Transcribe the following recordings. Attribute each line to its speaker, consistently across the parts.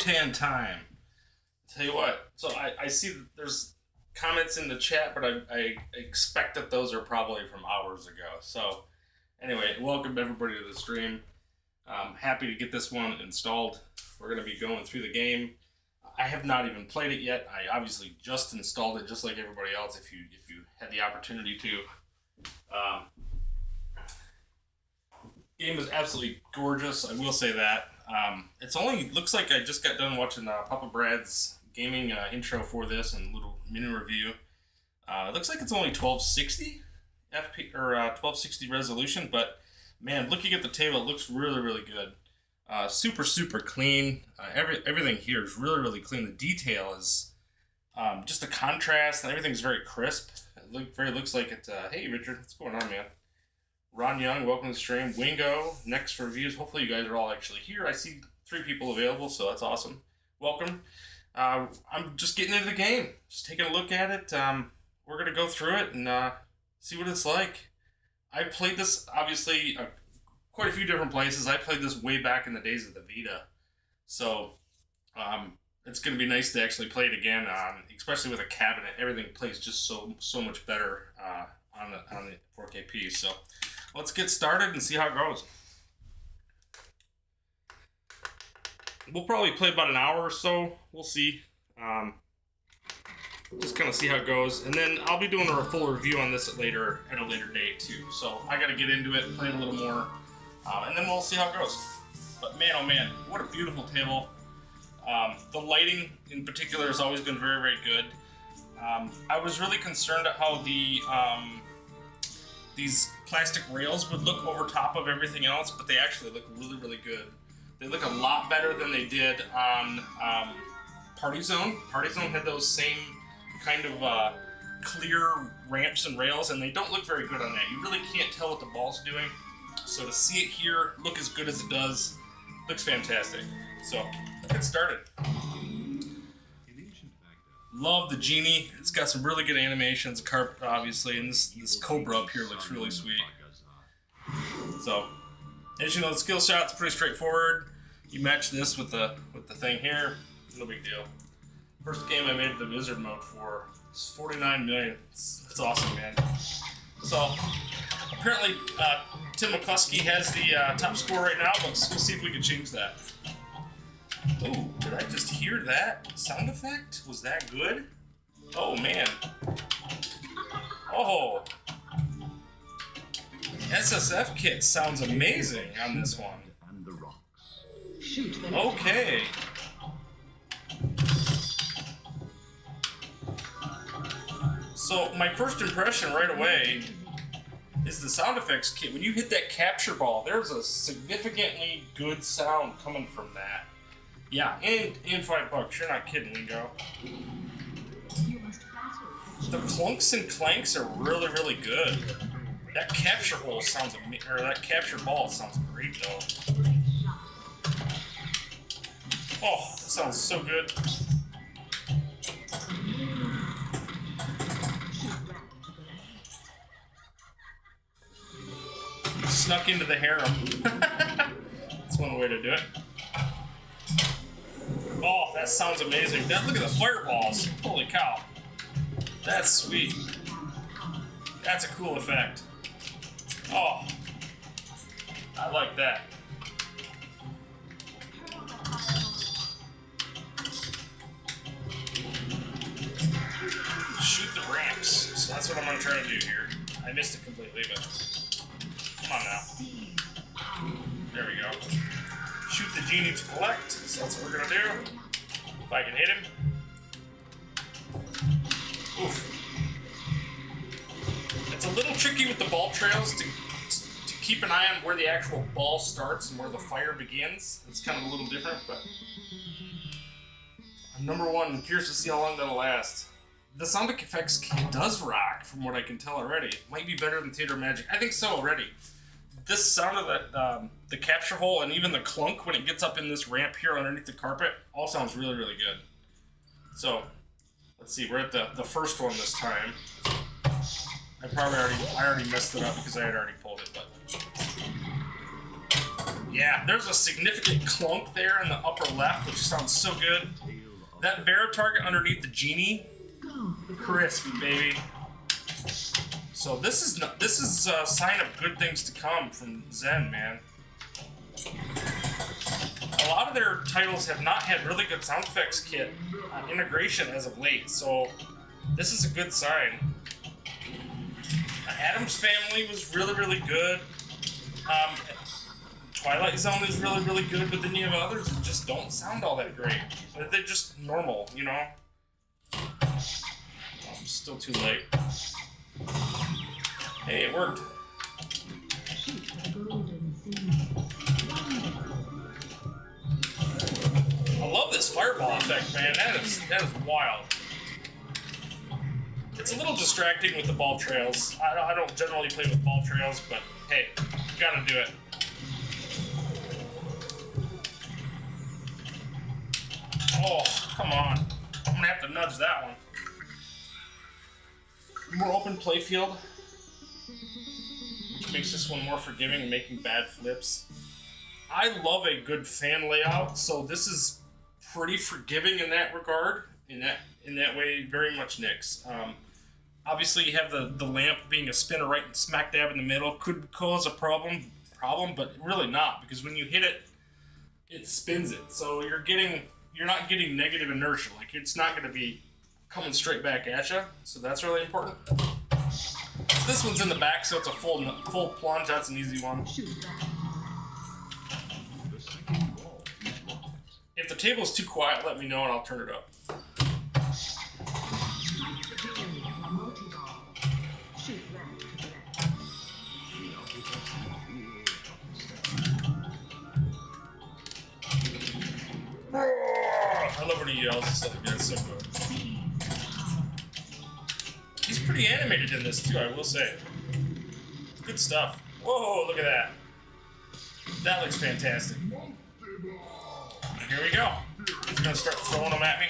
Speaker 1: TOTAN time. Tell you what, so I see that there's comments in the chat, but I expect that those are probably from hours ago. So anyway, welcome everybody to the stream. Happy to get this one installed. We're going to be going through the game. I have not even played it yet. I obviously just installed it, just like everybody else. If you had the opportunity to, game is absolutely gorgeous. I will say that. It's only looks like I just got done watching Papa Brad's gaming intro for this and little mini review. It looks like it's only 1260 FP or 1260 resolution, but man, looking at the table, it looks really good. Super clean. Everything here is really clean. The detail is just the contrast and everything's very crisp. It looks like it. Hey Richard, what's going on, man? Ron Young, welcome to the stream. Wingo, next for reviews. Hopefully you guys are all actually here. I see 3 people available, so that's awesome. Welcome. I'm just getting into the game, just taking a look at it. We're gonna go through it and see what it's like. I played this obviously quite a few different places. I played this way back in the days of the Vita, so it's gonna be nice to actually play it again, especially with a cabinet. Everything plays just so much better on the 4K piece. So let's get started and see how it goes. We'll probably play about an hour or so. We'll see. Just kind of see how it goes, and then I'll be doing a full review on this at a later date too. So I got to get into it, play it a little more, and then we'll see how it goes. But man, oh man, what a beautiful table! The lighting in particular has always been very good. I was really concerned at how these plastic rails would look over top of everything else, but they actually look really good. They look a lot better than they did on Party Zone. Party Zone had those same kind of clear ramps and rails, and they don't look very good on that. You really can't tell what the ball's doing. So to see it here look as good as it does, looks fantastic. So let's get started. Love the genie. It's got some really good animations, carpet obviously, and this Cobra up here looks really sweet. So as you know, the skill shot's pretty straightforward. You match this with the thing here, no big deal. First game I made the wizard mode for is 49 million. It's awesome, man. So apparently Tim McCluskey has the top score right now, but let's see if we can change that. Oh, did I just hear that sound effect? Was that good? Oh man. Oh. SSF kit sounds amazing on this one. Okay. So my first impression right away is the sound effects kit. When you hit that capture ball, there's a significantly good sound coming from that. Yeah, and $5. You're not kidding, Wingo. The clunks and clanks are really good. That capture hole sounds or that capture ball sounds great though. Oh, that sounds so good. Snuck into the harem. That's one way to do it. Oh, that sounds amazing. Look at the fireballs. Holy cow. That's sweet. That's a cool effect. Oh, I like that. Shoot the ramps. So that's what I'm going to try to do here. I missed it completely, but come on now. There we go. Shoot the genie to collect. So that's what we're going to do. If I can hit him. Oof. It's a little tricky with the ball trails to keep an eye on where the actual ball starts and where the fire begins. It's kind of a little different, but I'm number one. I'm curious to see how long that'll last. The sound effects kit does rock, from what I can tell already. Might be better than Theater Magic. I think so already. This sound of that, the capture hole and even the clunk when it gets up in this ramp here underneath the carpet, all sounds really good. So let's see. We're at the first one this time. I already messed it up because I had already pulled it, but Yeah, there's a significant clunk there in the upper left, which sounds so good. That barrel target underneath the genie, crispy, baby. So this is a sign of good things to come from Zen, man. A lot of their titles have not had really good sound effects kit integration as of late, so this is a good sign. Adam's Family was really, really good. Twilight Zone is really, really good, but then you have others that just don't sound all that great. They're just normal, you know? Still too late. Hey, it worked. I love this fireball effect, man. That is wild. It's a little distracting with the ball trails. I don't generally play with ball trails, but hey, you gotta do it. Oh, come on. I'm gonna have to nudge that one. More open playfield, which makes this one more forgiving and making bad flips. I love a good fan layout, so this is pretty forgiving in that regard. In that way, very much Nick's. Obviously, you have the lamp being a spinner right smack dab in the middle could cause a problem, but really not, because when you hit it, it spins it. So you're not getting negative inertia. Like, it's not going to be coming straight back at you. So that's really important. This one's in the back, so it's a full plunge. That's an easy one. If the table is too quiet, let me know and I'll turn it up. I love when he yells and stuff like that. It's so good. He's pretty animated in this too, I will say. Good stuff. Whoa, look at that. That looks fantastic. And here we go. He's gonna start throwing them at me.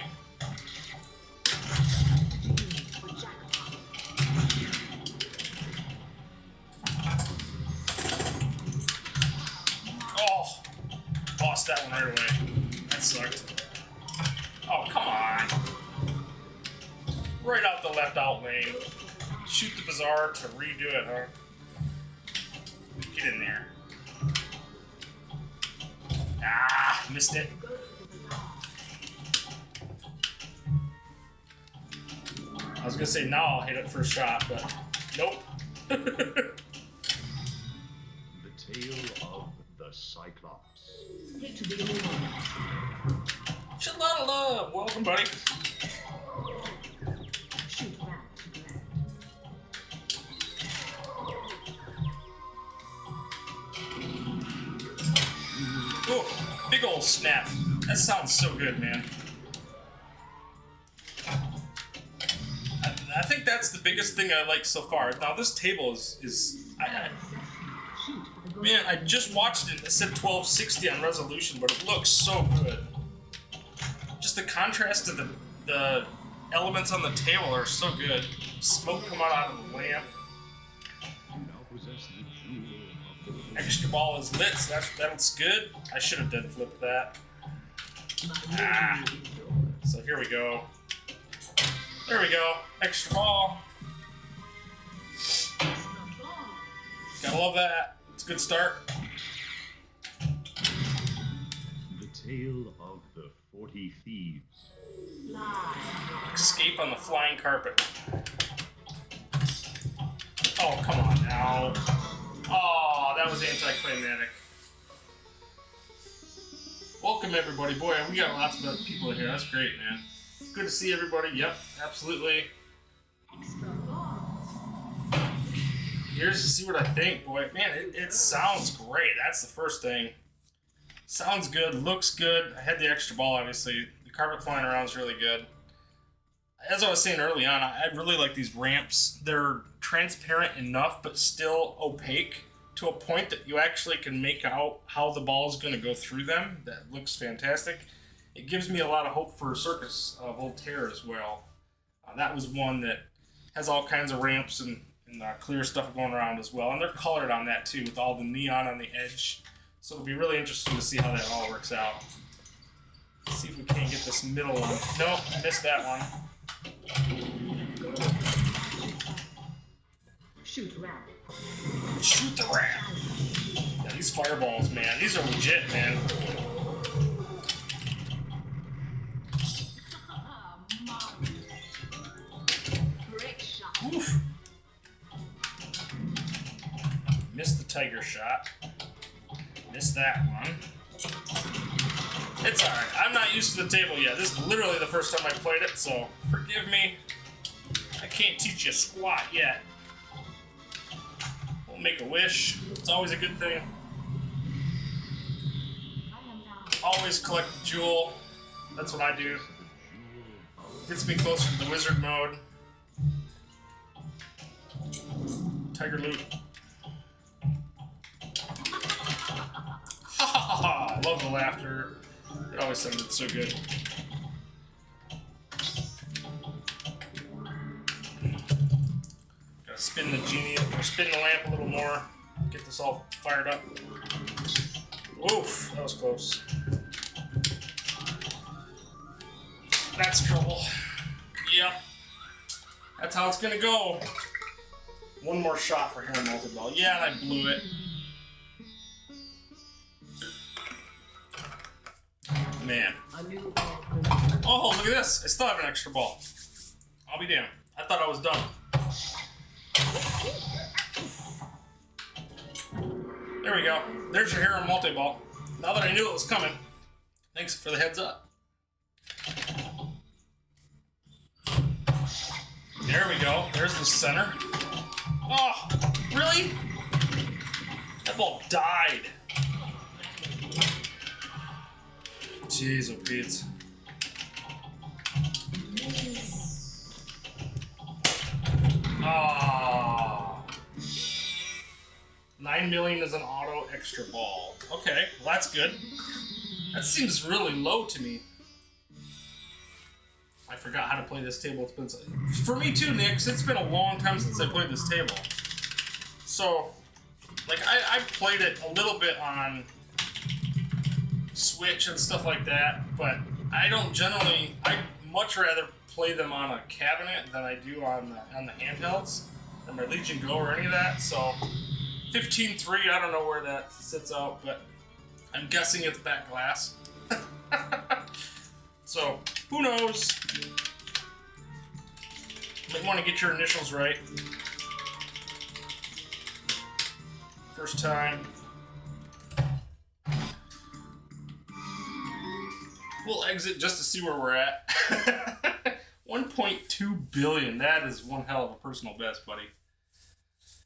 Speaker 1: Oh, lost that one right away. That sucked. Oh, come on. Right out the left out lane. Shoot the bazaar to redo it, huh? Get in there. Ah, missed it. I was gonna say now I'll hit it first shot, but nope.
Speaker 2: The tale of the Cyclops.
Speaker 1: Shit, a lot of love. Welcome, buddy. Oh, big old snap. That sounds so good, man. I think that's the biggest thing I like so far. Now, this table man, I just watched it. It said 1260 on resolution, but it looks so good. Just the contrast to the elements on the table are so good. Smoke come out of the lamp. Extra ball is lit, so that's good. I should have done flip that. Ah. So here we go. There we go. Extra ball. Gotta love that. It's a good start.
Speaker 2: The tale of the 40 Thieves.
Speaker 1: Escape on the flying carpet. Oh, come on now. Oh, that was anticlimactic. Welcome, everybody. Boy, we got lots of people here. That's great, man. Good to see everybody. Yep, absolutely. Here's to see what I think, boy. Man, it sounds great. That's the first thing. Sounds good. Looks good. I had the extra ball, obviously. The carpet flying around is really good. As I was saying early on, I really like these ramps. They're transparent enough, but still opaque to a point that you actually can make out how the ball is going to go through them. That looks fantastic. It gives me a lot of hope for Circus Voltaire as well. That was one that has all kinds of ramps and clear stuff going around as well. And they're colored on that too, with all the neon on the edge. So it'll be really interesting to see how that all works out. Let's see if we can't get this middle one. Nope, missed that one.
Speaker 3: Shoot rat.
Speaker 1: Shoot the rat. Yeah, these fireballs, man. These are legit, man. Oof. Missed the tiger shot. Missed that one. It's alright. I'm not used to the table yet. This is literally the first time I played it, so forgive me. I can't teach you squat yet. We'll make a wish. It's always a good thing. Always collect the jewel. That's what I do. Gets me closer to the wizard mode. Tiger loot. Ha ha ha ha! I love the laughter. It always sounded so good. Gotta spin the genie, or spin the lamp a little more. Get this all fired up. Oof, that was close. That's trouble. Yep. That's how it's gonna go. One more shot for Heron Multi-Ball. Yeah, and I blew it. Man. Oh, look at this. I still have an extra ball. I'll be damned. I thought I was done. There we go. There's your Heron Multi-Ball. Now that I knew it was coming, thanks for the heads up. There we go. There's the center. Oh, really? That ball died. Jeez, oh Pete. Ah. 9 million is an auto extra ball. Okay, well that's good. That seems really low to me. I forgot how to play this table. It's been for me too, Nick. It's been a long time since I played this table. So, like I played it a little bit on Switch and stuff like that, but I don't generally. I much rather play them on a cabinet than I do on the handhelds, or my Legion Go or any of that. So, 15.3. I don't know where that sits out, but I'm guessing it's back glass. So, who knows? Might want to get your initials right. First time. We'll exit just to see where we're at. 1.2 billion. That is one hell of a personal best, buddy.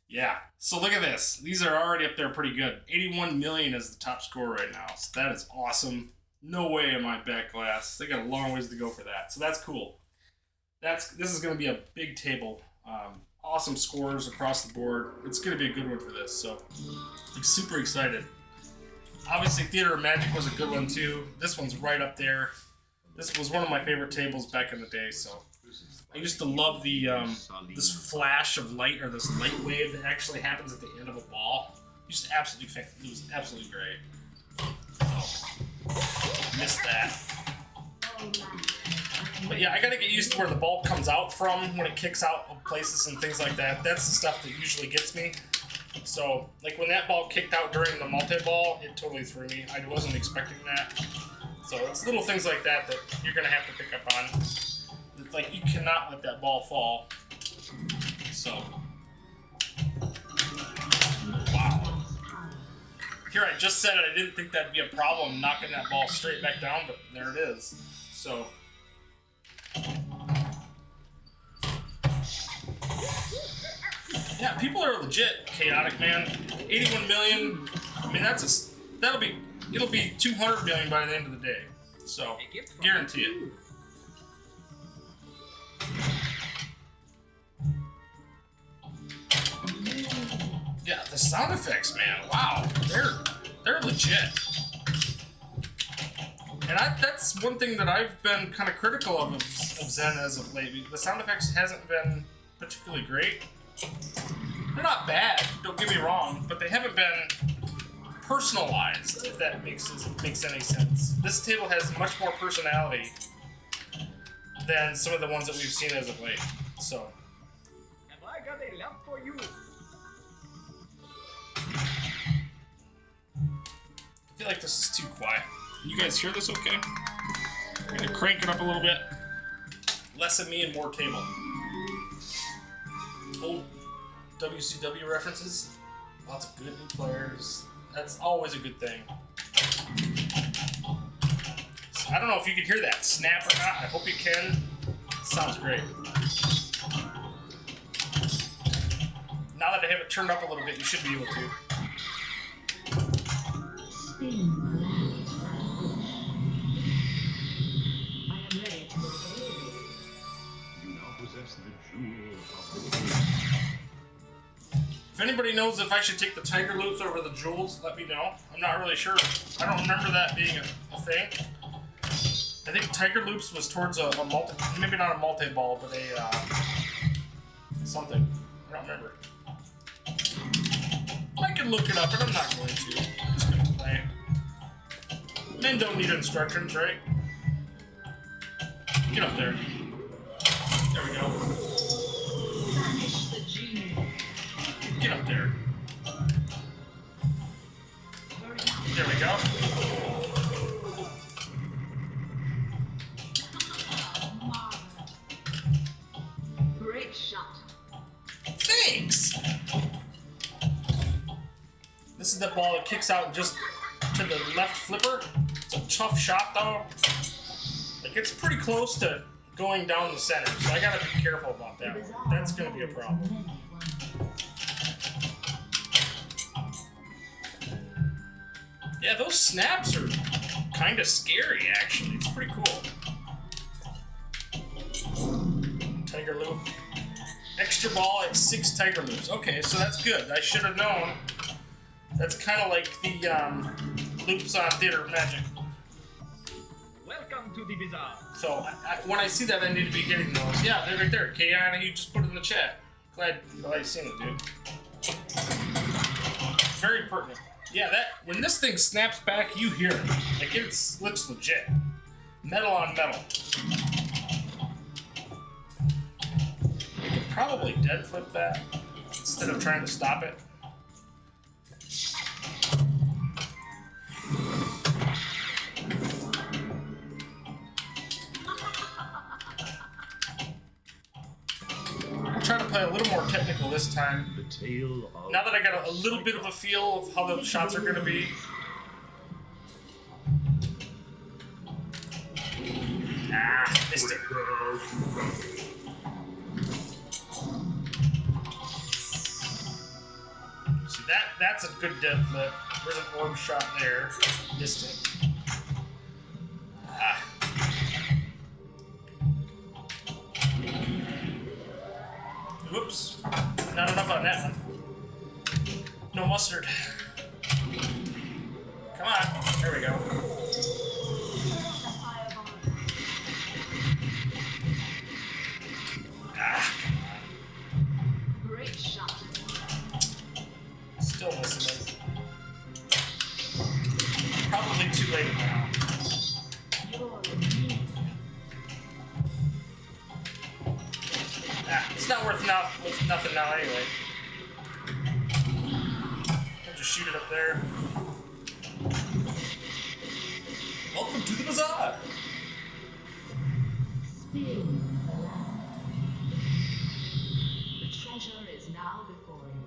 Speaker 1: Yeah. So look at this. These are already up there pretty good. 81 million is the top score right now. So that is awesome. No way am I back glass. They got a long ways to go for that. So that's cool. This is going to be a big table. Awesome scores across the board. It's going to be a good one for this. So I'm super excited. Obviously, Theater of Magic was a good one too. This one's right up there. This was one of my favorite tables back in the day. So I used to love the this flash of light, or this light wave that actually happens at the end of a ball. It was absolutely great. So, missed that. But yeah, I gotta get used to where the ball comes out from when it kicks out of places and things like that. That's the stuff that usually gets me. So, like when that ball kicked out during the multi-ball, it totally threw me. I wasn't expecting that. So it's little things like that that you're gonna have to pick up on. It's like you cannot let that ball fall. So, wow. Here I just said it. I didn't think that'd be a problem knocking that ball straight back down, but there it is. So. Yeah, people are legit chaotic, man. 81 million. I mean, it'll be 200 million by the end of the day. So, guarantee it. Yeah, the sound effects, man. Wow, they're legit. And that's one thing that I've been kind of critical of Zen as of late. The sound effects hasn't been particularly great. They're not bad, don't get me wrong, but they haven't been personalized, if that makes any sense. This table has much more personality than some of the ones that we've seen as of late. So.
Speaker 3: Have I got a lamp for you?
Speaker 1: I feel like this is too quiet. Can you guys hear this okay? I'm gonna crank it up a little bit. Less of me and more table. Old WCW references. Lots of good new players. That's always a good thing. So I don't know if you can hear that snap or not. I hope you can. It sounds great. Now that I have it turned up a little bit, you should be able to. If anybody knows if I should take the tiger loops over the jewels, let me know. I'm not really sure. I don't remember that being a thing. I think tiger loops was towards a multi, maybe not a multi-ball, but a something. I don't remember. I can look it up, but I'm not going to. I'm just going to play. Men don't need instructions, right? Get up there. There we go. Get up there. There we go.
Speaker 4: Great shot.
Speaker 1: Thanks! This is the ball that kicks out just to the left flipper. It's a tough shot though. Like it's pretty close to going down the center, so I gotta be careful about that one. That's gonna be a problem. Yeah, those snaps are kind of scary, actually. It's pretty cool. Tiger loop. Extra ball at 6 tiger loops. Okay, so that's good. I should have known. That's kind of like the loops on Theater of Magic.
Speaker 3: Welcome to the bazaar.
Speaker 1: So when I see that, I need to be getting those. Yeah, they're right there. Kayan, you just put it in the chat. Glad you've seen it, dude. Very pertinent. Yeah, that when this thing snaps back, you hear it. Like it looks legit. Metal on metal. You could probably dead flip that instead of trying to stop it. I'll try to play a little more technical this time.
Speaker 2: The tale of
Speaker 1: Now that I got a little bit of a feel of how the shots are going to be. Ah, missed it. See, that's a good dead flip. There's an orb shot there. Missed it. Ah. Whoops. Not enough on that one. No mustard. Come on. There we go. Ah.
Speaker 4: Great shot.
Speaker 1: Still missing it. Probably too late now. Ah, it's not worth nothing now anyway. I'll just shoot it up there. Welcome to the bazaar!
Speaker 4: Spin. The treasure is now before you.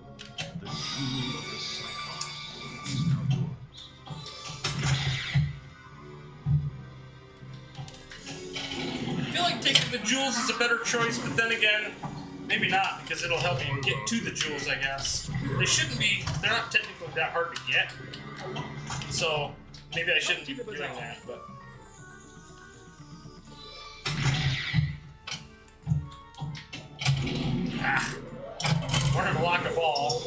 Speaker 2: the jewel of the Cyclops is now yours.
Speaker 1: I feel like taking the jewels is a better choice, but then again, maybe not, because it'll help me get to the jewels, I guess. They shouldn't be, they're not technically that hard to get. So, maybe I shouldn't be doing that, but... Ah. Wanted to lock a ball.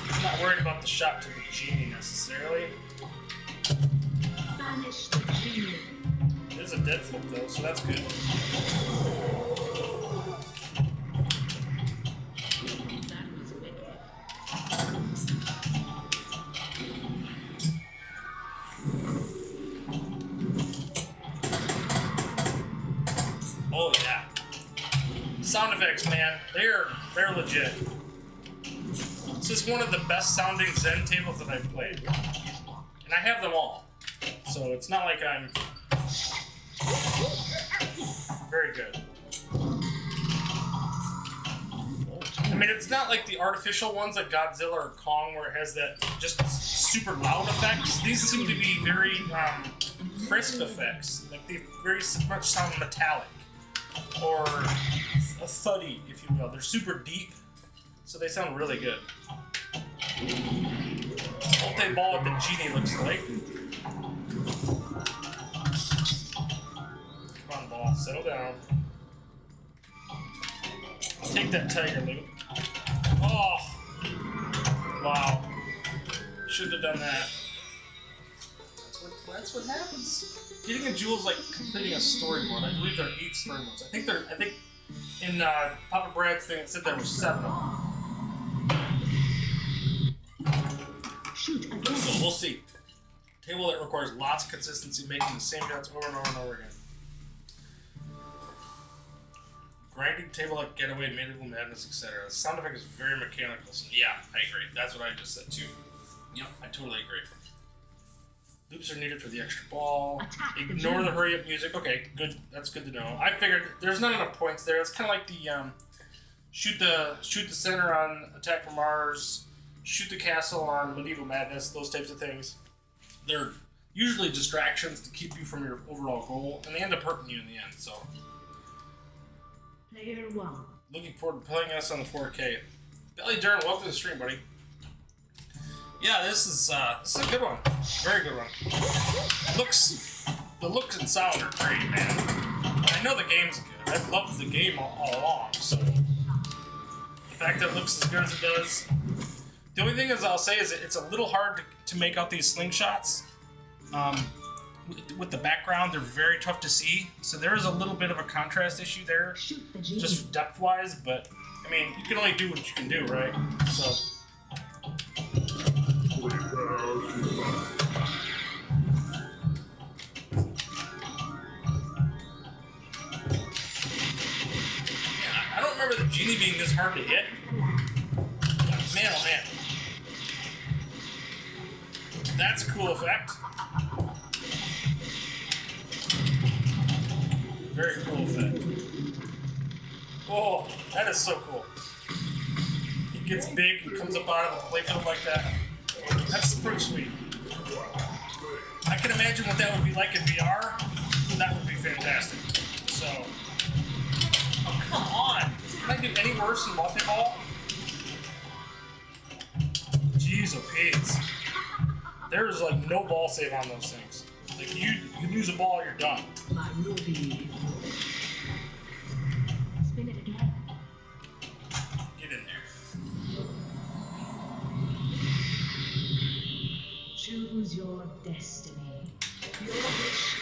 Speaker 1: I'm not worried about the shot to the genie necessarily.
Speaker 4: Banish the genie.
Speaker 1: There's a dead flip though, so that's good. Oh yeah. Sound effects, man. They're legit. This is one of the best sounding Zen tables that I've played. And I have them all. So it's not like I'm very good. I mean, it's not like the artificial ones like Godzilla or Kong where it has that just super loud effects. These seem to be very crisp effects. Like they very much sound metallic. Or a thuddy, if you will. They're super deep, so they sound really good. Multi-ball what the genie looks like. Come on, ball, settle down. I'll take that tiger loot. Oh! Wow. Shouldn't have done that. That's what happens. Getting a jewel is like completing a story mode. I believe there are 8 story modes. I think in Papa Brad's thing it said there were 7 of them.
Speaker 4: Shoot again.
Speaker 1: So we'll see. Table that requires lots of consistency, making the same shots over and over and over again. Grinding table like Getaway, Medieval Madness, etc. The sound effect is very mechanical. So yeah, I agree. That's what I just said too. Yep, I totally agree. Loops are needed for the extra ball. Ignore the hurry up music. Okay, good. That's good to know. I figured there's not enough points there. It's kind of like the shoot the center on Attack from Mars, shoot the castle on Medieval Madness. Those types of things. They're usually distractions to keep you from your overall goal, and they end up hurting you in the end. So.
Speaker 4: Player 1.
Speaker 1: Looking forward to playing us on the 4K. Belly Dern, welcome to the stream, buddy. Yeah, this is a good one. Very good one. The looks and sound are great, man. I know the game's good. I've loved the game all along, so the fact that it looks as good as it does. The only thing I'll say is it's a little hard to make out these slingshots. With the background, they're very tough to see, so there is a little bit of a contrast issue there, just depth-wise. But I mean, you can only do what you can do, right? So. I don't remember the genie being this hard to hit. Man, oh man. That's a cool effect. Very cool effect. Oh, that is so cool. He gets big and comes up out of the playfield like that. That's pretty sweet. I can imagine what that would be like in VR. That would be fantastic. So, oh come on! Can I do any worse than multi-ball? Jeez, oh Pete. There's like no ball save on those things. Like you lose a ball, you're done.
Speaker 4: Spin it again.
Speaker 1: Get in there.
Speaker 4: Choose your destiny. Your wish.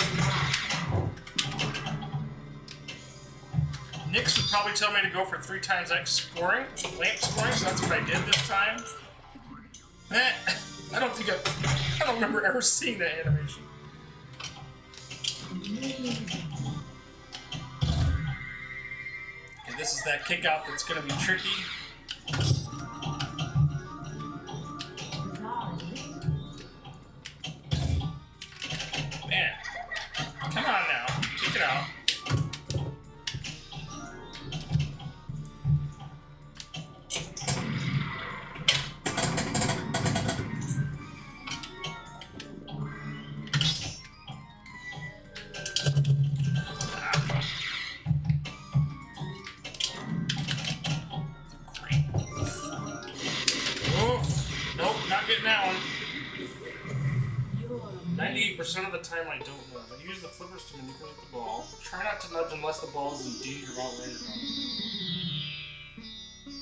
Speaker 1: Nix would probably tell me to go for 3 times X scoring, lamp scoring, so that's what I did this time. I don't remember ever seeing that animation. And this is that kick out that's going to be tricky. Man, come on now, kick it out. That one. 98% of the time I don't know. I use the flippers to manipulate the ball. Try not to nudge unless the ball is indeed your outrange.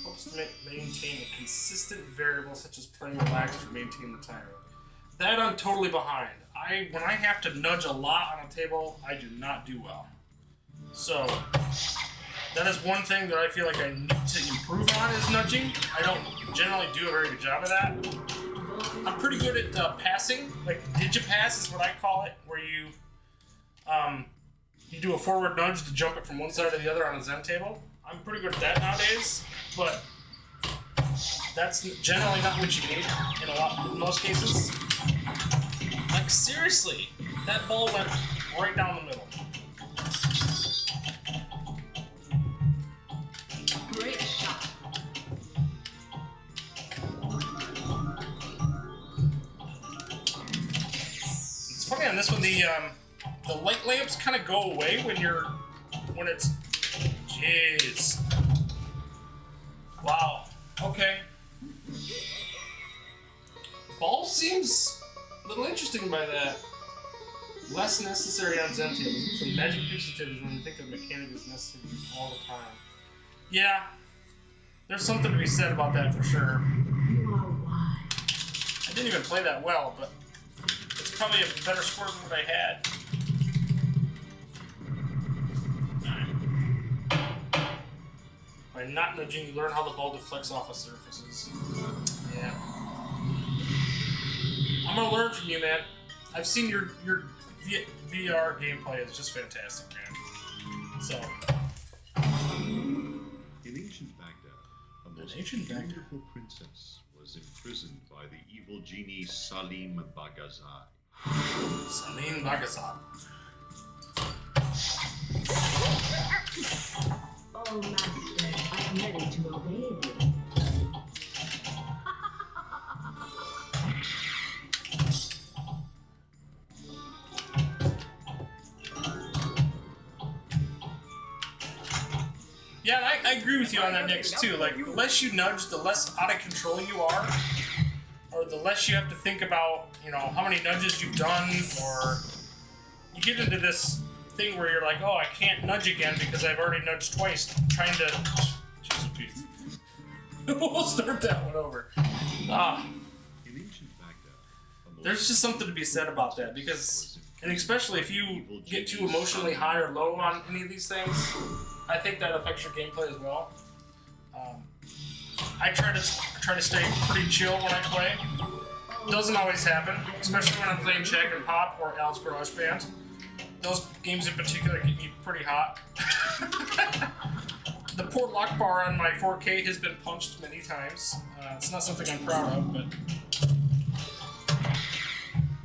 Speaker 1: Helps to maintain a consistent variable such as playing relaxed or maintain the timer. That I'm totally behind. When I have to nudge a lot on a table, I do not do well. So that is one thing that I feel like I need to improve on is nudging. I don't generally do a very good job of that. I'm pretty good at passing, like digipass is what I call it, where you do a forward nudge to jump it from one side to the other on a Zen table. I'm pretty good at that nowadays, but that's generally not what you need in most cases. Like seriously, that ball went right down the middle.
Speaker 4: Great shot.
Speaker 1: It's funny on this one, the light lamps kind of go away when it's. Jeez. Wow. Okay. Ball seems a little interesting by that. Less necessary on Zen tables. Some magic pixel tables when you think of mechanic is necessary to use all the time. Yeah. There's something to be said about that for sure.
Speaker 4: You are wise.
Speaker 1: I didn't even play that well, but it's probably a better score than what I had. By not nudging, you learn how the ball deflects off of surfaces. Yeah. I'm gonna learn from you, man. I've seen your VR gameplay is just fantastic, man. So.
Speaker 2: In ancient Baghdad, a most
Speaker 1: ancient Baghdad.
Speaker 2: beautiful princess was imprisoned by the evil genie Salim Bagazai.
Speaker 1: Salim Bagazai.
Speaker 4: Oh, Master, I am ready to obey you.
Speaker 1: Yeah, and I agree with you on that, Nix, too. Like, the less you nudge, the less out of control you are. Or the less you have to think about, how many nudges you've done, or you get into this thing where you're like, oh, I can't nudge again because I've already nudged twice, trying to... Jesus, please. We'll start that one over.
Speaker 2: In ancient Baghdad,
Speaker 1: There's just something to be said about that, because, and especially if you get too emotionally high or low on any of these things, I think that affects your gameplay as well. I try to stay pretty chill when I play. Doesn't always happen, especially when I'm playing Shag and Pop or Al's Garage Band. Those games in particular get me pretty hot. The poor lock bar on my 4K has been punched many times. It's not something I'm proud of, but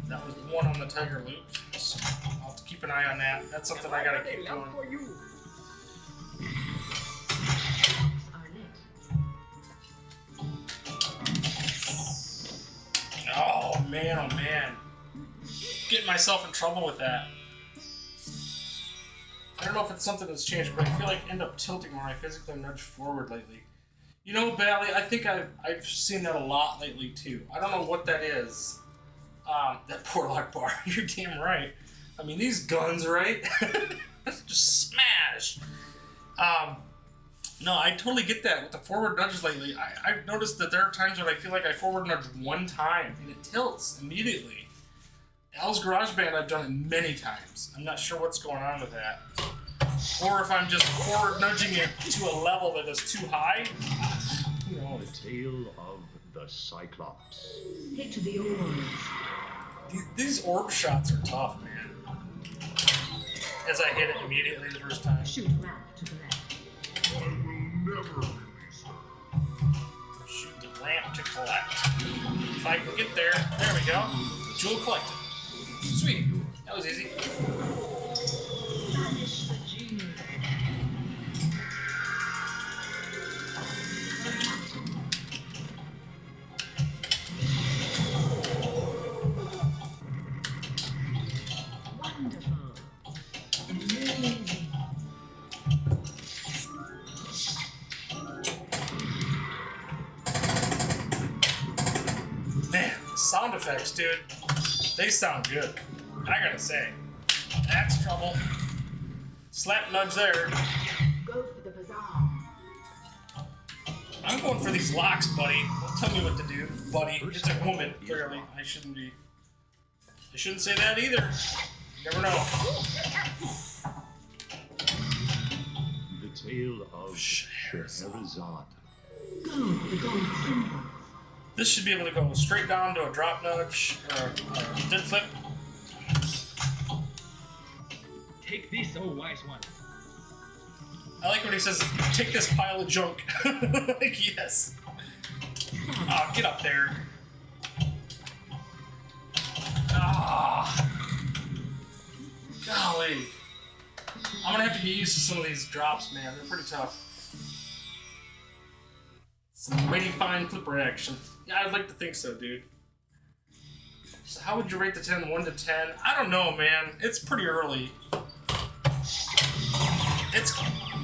Speaker 1: that was one on the Tiger Loop. So I'll have to keep an eye on that. That's something I gotta keep doing.
Speaker 3: For you.
Speaker 4: Are lit.
Speaker 1: Oh man. Getting myself in trouble with that. I don't know if it's something that's changed, but I feel like I end up tilting when I physically nudge forward lately. You know, Bally, I think I've seen that a lot lately too. I don't know what that is. That poor lock bar. You're damn right. I mean, these guns, right? Just smash. No, I totally get that with the forward nudges lately. I've noticed that there are times when I feel like I forward nudge one time and it tilts immediately. Al's Garage Band, I've done it many times. I'm not sure what's going on with that. Or if I'm just forward nudging it to a level that is too high. Who knows?
Speaker 2: the tale of the Cyclops.
Speaker 4: Hit to the orbs.
Speaker 1: These orb shots are tough, man. As I hit it immediately the first time.
Speaker 4: Shoot ramp to the left.
Speaker 2: I will never release her.
Speaker 1: Shoot the ramp to collect. If I can get there, there we go. Jewel collected. Sweet. That was easy.
Speaker 4: Banish the genie. Wonderful. Amazing.
Speaker 1: Man, the sound effects, dude. They sound good. I gotta say. That's trouble. Slap nudge there.
Speaker 4: Go for the bazaar.
Speaker 1: I'm going for these locks, buddy. Don't tell me what to do, buddy. It's a woman, clearly. I shouldn't say that either. You never know.
Speaker 2: The tale of
Speaker 1: Scheherazade.
Speaker 2: Scheherazade.
Speaker 4: Go for the gold symbol.
Speaker 1: This should be able to go straight down to a drop nudge or a dead flip.
Speaker 3: Take this. is a wise one.
Speaker 1: I like when he says, "Take this pile of junk." Like, yes. Oh, get up there. Ah. Golly. I'm gonna have to get used to some of these drops, man. They're pretty tough. Some mighty fine flipper action. Yeah, I'd like to think so, dude. So how would you rate the 10? 1 to 10? I don't know, man. It's pretty early.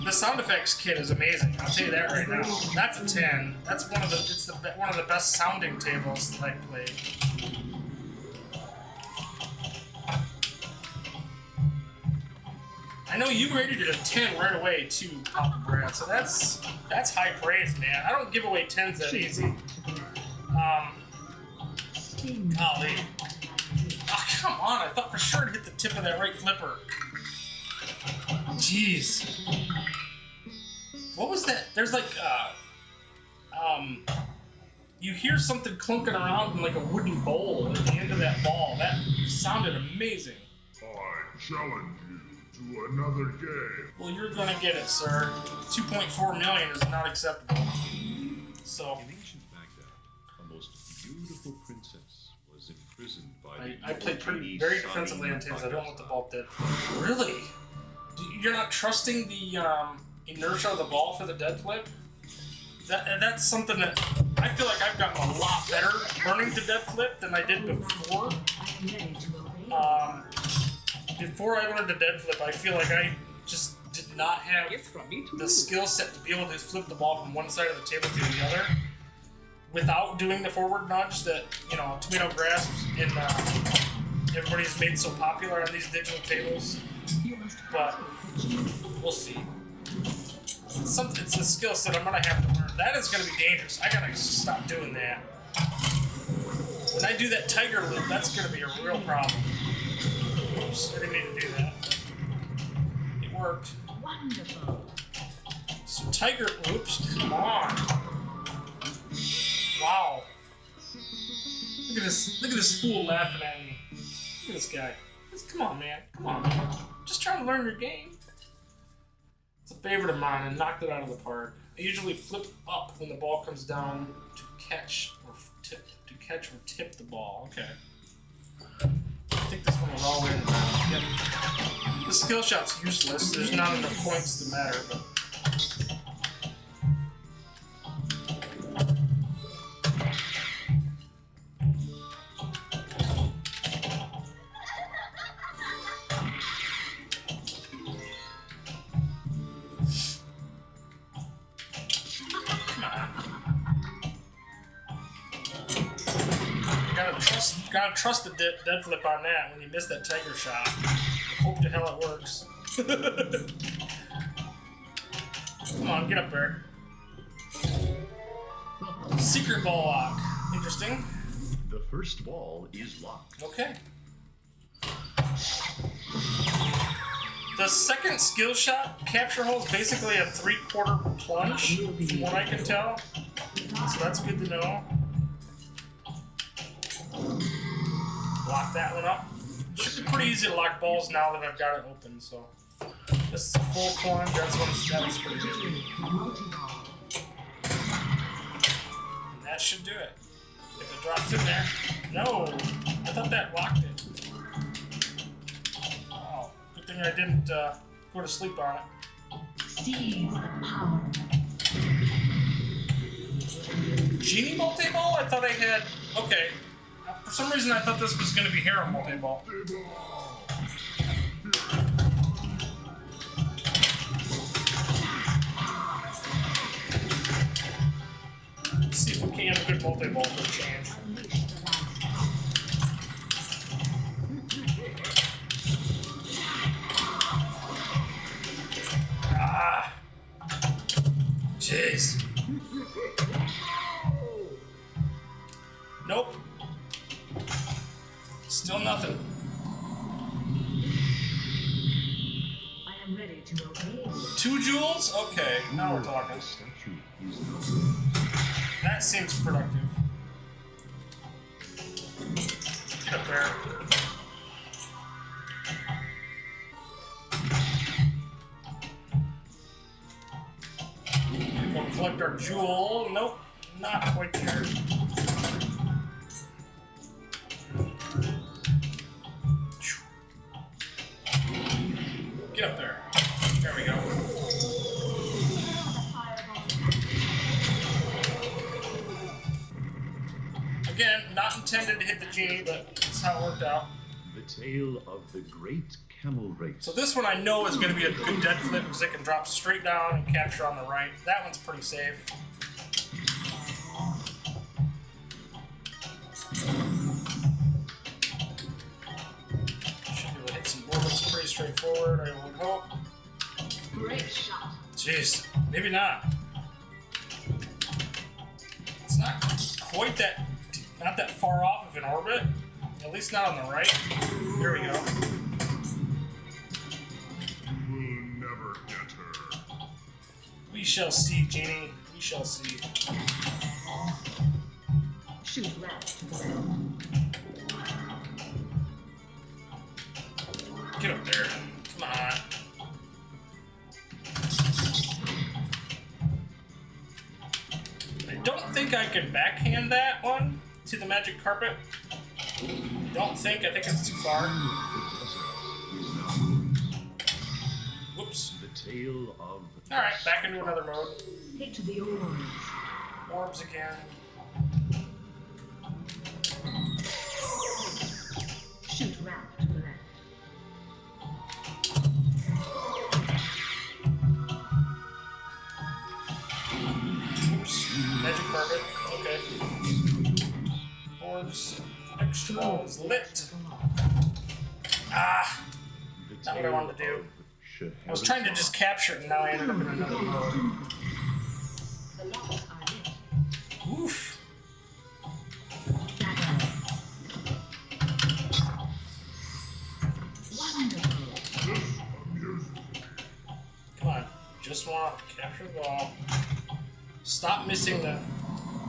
Speaker 1: The sound effects kit is amazing. I'll tell you that right now. That's a 10. That's one of the best sounding tables that I played. I know you rated it a 10 right away too, Papa Brad. So that's high praise, man. I don't give away 10s that easy. Golly. Oh, come on. I thought for sure it'd hit the tip of that right flipper. Jeez. What was that? There's like, you hear something clunking around in like a wooden bowl at the end of that ball. That sounded amazing.
Speaker 5: I challenge you to another game.
Speaker 1: Well, you're gonna get it, sir. 2.4 million is not acceptable. So,
Speaker 2: In ancient Baghdad, a most beautiful princess was imprisoned by the
Speaker 1: I played
Speaker 2: genie
Speaker 1: very
Speaker 2: Salim
Speaker 1: defensively on tens. I don't want the
Speaker 2: Baghdad.
Speaker 1: ball dead. Really? You're not trusting the inertia of the ball for the dead flip? That's something that I feel like I've gotten a lot better learning to dead flip than I did before. Before I learned the dead flip, I feel like I just did not have
Speaker 3: Gift from me too.
Speaker 1: the skill set to be able to flip the ball from one side of the table to the other without doing the forward nudge that, you know, tomato grasp and everybody's made so popular on these digital tables. But we'll see. It's a skill set I'm gonna have to learn. That is gonna be dangerous. I gotta stop doing that. When I do that tiger loop, that's gonna be a real problem. Oops, I didn't mean to do that. It worked.
Speaker 4: Wonderful.
Speaker 1: So tiger, oops, come on. Wow. Look at this fool laughing at me. Look at this guy. Come on, man. Come on, man. Just trying to learn your game. It's a favorite of mine and knocked it out of the park. I usually flip up when the ball comes down to catch or tip the ball. Okay. I think this one was all the way in the back. Again, the skill shot's useless. There's not enough points to matter, but. Gotta trust the dead flip on that when you miss that tiger shot. Hope to hell it works. Come on, get up there. Secret ball lock. Interesting.
Speaker 2: The first ball is locked.
Speaker 1: Okay. The second skill shot capture hole is basically a 3/4 plunge, from what I can tell. So that's good to know. Lock that one up. Should be pretty easy to lock balls now that I've got it open, so. This is a full plunge, that was pretty good. And that should do it. If it drops in there. No! I thought that locked it. Oh, good thing I didn't go to sleep on it.
Speaker 4: Seize the power.
Speaker 1: Genie multi-ball? I thought I had. Okay. For some reason, I thought this was going to be Harem multi-ball. Let's see if we can have a good multi-ball for a change. Ah. Jeez. Nope. Still nothing.
Speaker 4: I am ready to obey.
Speaker 1: 2 joules? Okay, now we're talking.
Speaker 2: Statue is now.
Speaker 1: That seems productive. Get up there. collect our jewel. Nope, not quite there. Get up there. There we go. Again, not intended to hit the genie, but that's how it worked out.
Speaker 2: The tale of the great camel race.
Speaker 1: So this one I know is going to be a good dead flip because it can drop straight down and capture on the right. That one's pretty safe. Should be able to hit some bullets pretty straightforward, I would hope.
Speaker 4: Great shot.
Speaker 1: Jeez, maybe not. It's not quite not that far off of an orbit. At least not on the right. Here we go.
Speaker 5: You will never get her.
Speaker 1: We shall see, Genie. We shall see.
Speaker 4: Shoot left to the
Speaker 1: Get up there. Come on. I don't think I can backhand that one to the magic carpet. I think it's too far. Whoops.
Speaker 2: The tale of
Speaker 1: Alright, back into another mode.
Speaker 4: hit to the orbs.
Speaker 1: Orbs again.
Speaker 4: Shoot left to the left.
Speaker 1: Oops. Magic carpet. Okay. Orbs. Extra ball is lit. Ah! Not what I wanted to do. I was trying to just capture it and now I ended up in another mode.
Speaker 4: The locks are lit.
Speaker 1: Oof.
Speaker 4: Wonderful.
Speaker 1: Come on. Just want to capture the ball. Stop missing the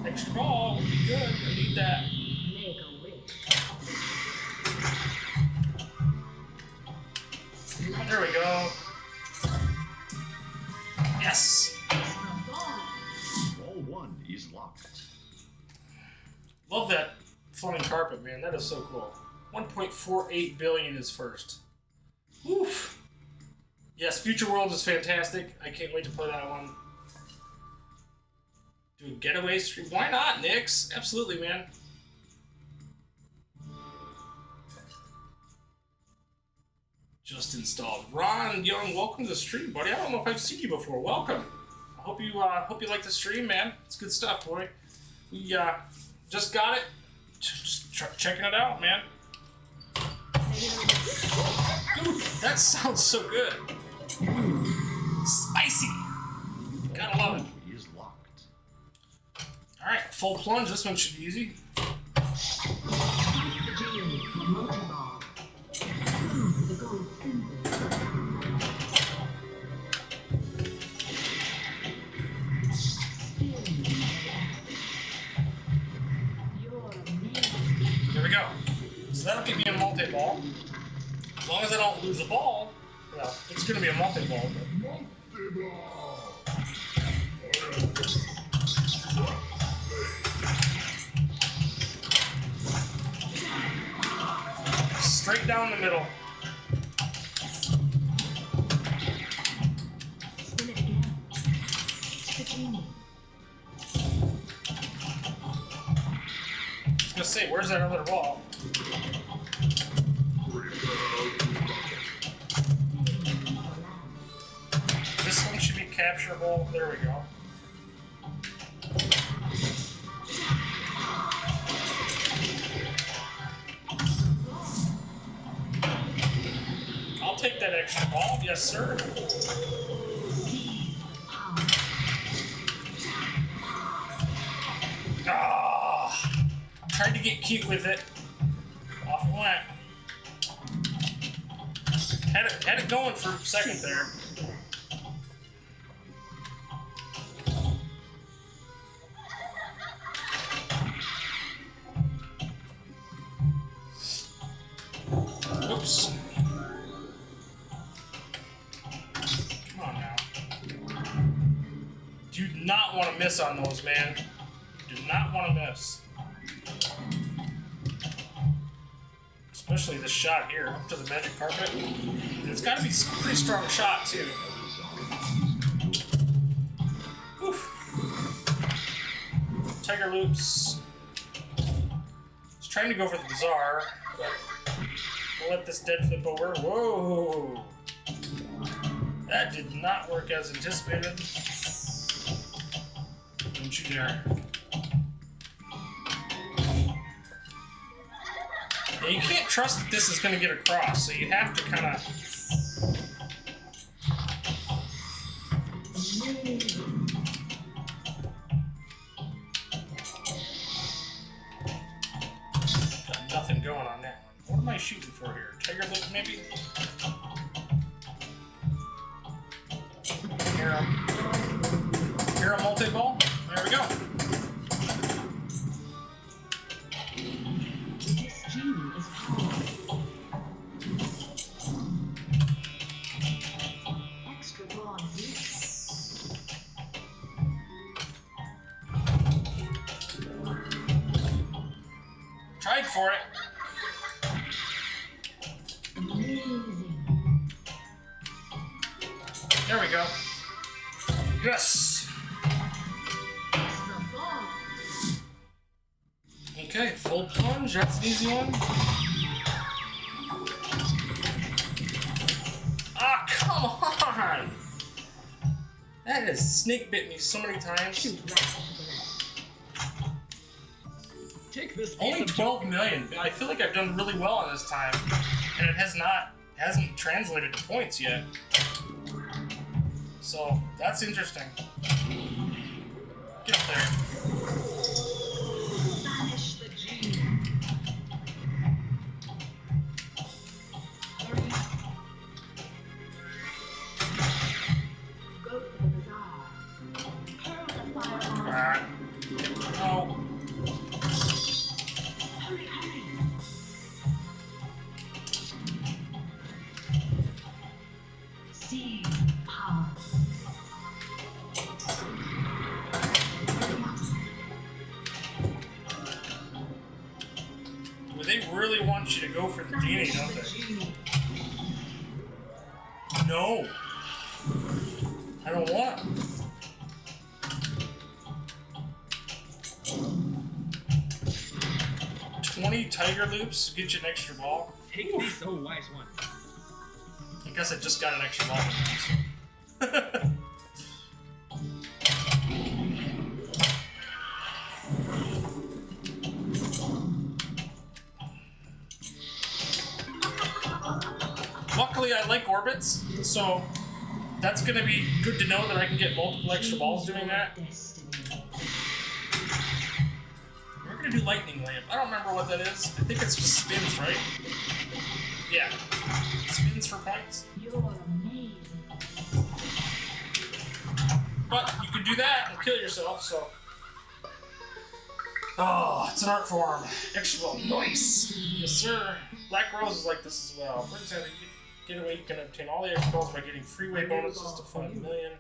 Speaker 1: extra ball. Would be good. I need that.
Speaker 4: Make a wish.
Speaker 1: There we go. Yes.
Speaker 2: Ball 1 is locked.
Speaker 1: Love that floating carpet, man. That is so cool. 1.48 billion is first. Oof. Yes, Future World is fantastic. I can't wait to play that one. Do a getaway stream. Why not, Nix? Absolutely, man. Just installed. Ron Young, welcome to the stream, buddy. I don't know if I've seen you before. Welcome. I hope you like the stream, man. It's good stuff, boy. We just got it. Just checking it out, man. Dude, that sounds so good. Spicy. Gotta love it.
Speaker 2: Is locked.
Speaker 1: All right, full plunge. This one should be easy.
Speaker 4: Genie, multi-ball. The gold symbol. You're amazing.
Speaker 1: Here we go. So that'll give me a multi-ball. As long as I don't lose a ball, well, it's gonna be a multi-ball. Straight down the middle.
Speaker 4: Spin it again. The genie.
Speaker 1: I was gonna say, where's that other ball? This one should be capturable. There we go. I'll take that extra ball. Yes, sir. Ah, tried to get cute with it. Off it went. Had it going for a second there. Oops. Come on now. Dude, not want to miss on those, man. You do not want to miss. Especially this shot here, up to the magic carpet. And it's got to be a pretty strong shot, too. Oof. Tiger loops. He's trying to go for the bizarre, but we'll let this dead flip over. Whoa! That did not work as anticipated. Don't you dare. Yeah, you can't trust that this is going to get across, so you have to kind of... Got nothing going on that one. What am I shooting for here? Tiger loop, maybe? Here a multi-ball. There we go.
Speaker 4: Extra ball here.
Speaker 1: Tried for it.
Speaker 4: Amazing.
Speaker 1: There we go. Yes.
Speaker 4: Extra ball.
Speaker 1: Okay, full plunge. That's an easy one. Ah, come on! That has snake bit me so many times.
Speaker 4: Shoot right to the left.
Speaker 3: Take this.
Speaker 1: Only
Speaker 3: piece of
Speaker 1: 12 million. I feel like I've done really well on this time, and it hasn't translated to points yet. So that's interesting. Get up there.
Speaker 4: Banish the genie. Hurry. Go to the bazaar. Hurl the fireball.
Speaker 1: Ah. No.
Speaker 4: Hurry, hurry. Seed power.
Speaker 1: Well, they really want you to go for the genie,
Speaker 4: Banish
Speaker 1: don't
Speaker 4: the
Speaker 1: they?
Speaker 4: genie.
Speaker 1: No. I don't want it. $20 tiger loops get you an extra ball.
Speaker 3: Take these, oh wise one.
Speaker 1: I guess I just got an extra ball. Luckily, I like orbits, so that's going to be good to know that I can get multiple extra balls doing that.
Speaker 4: Destiny.
Speaker 1: We're going to do lightning lamp. I don't remember what that is. I think it's just spins, right? Yeah. Spins for points.
Speaker 4: You're amazing.
Speaker 1: But you can do that and kill yourself, so. Oh, it's an art form. Extra ball. Nice. Yes, sir. Black Rose is like this as well. For example, you get away, you can obtain all the extra balls by getting freeway bonuses to 5 million.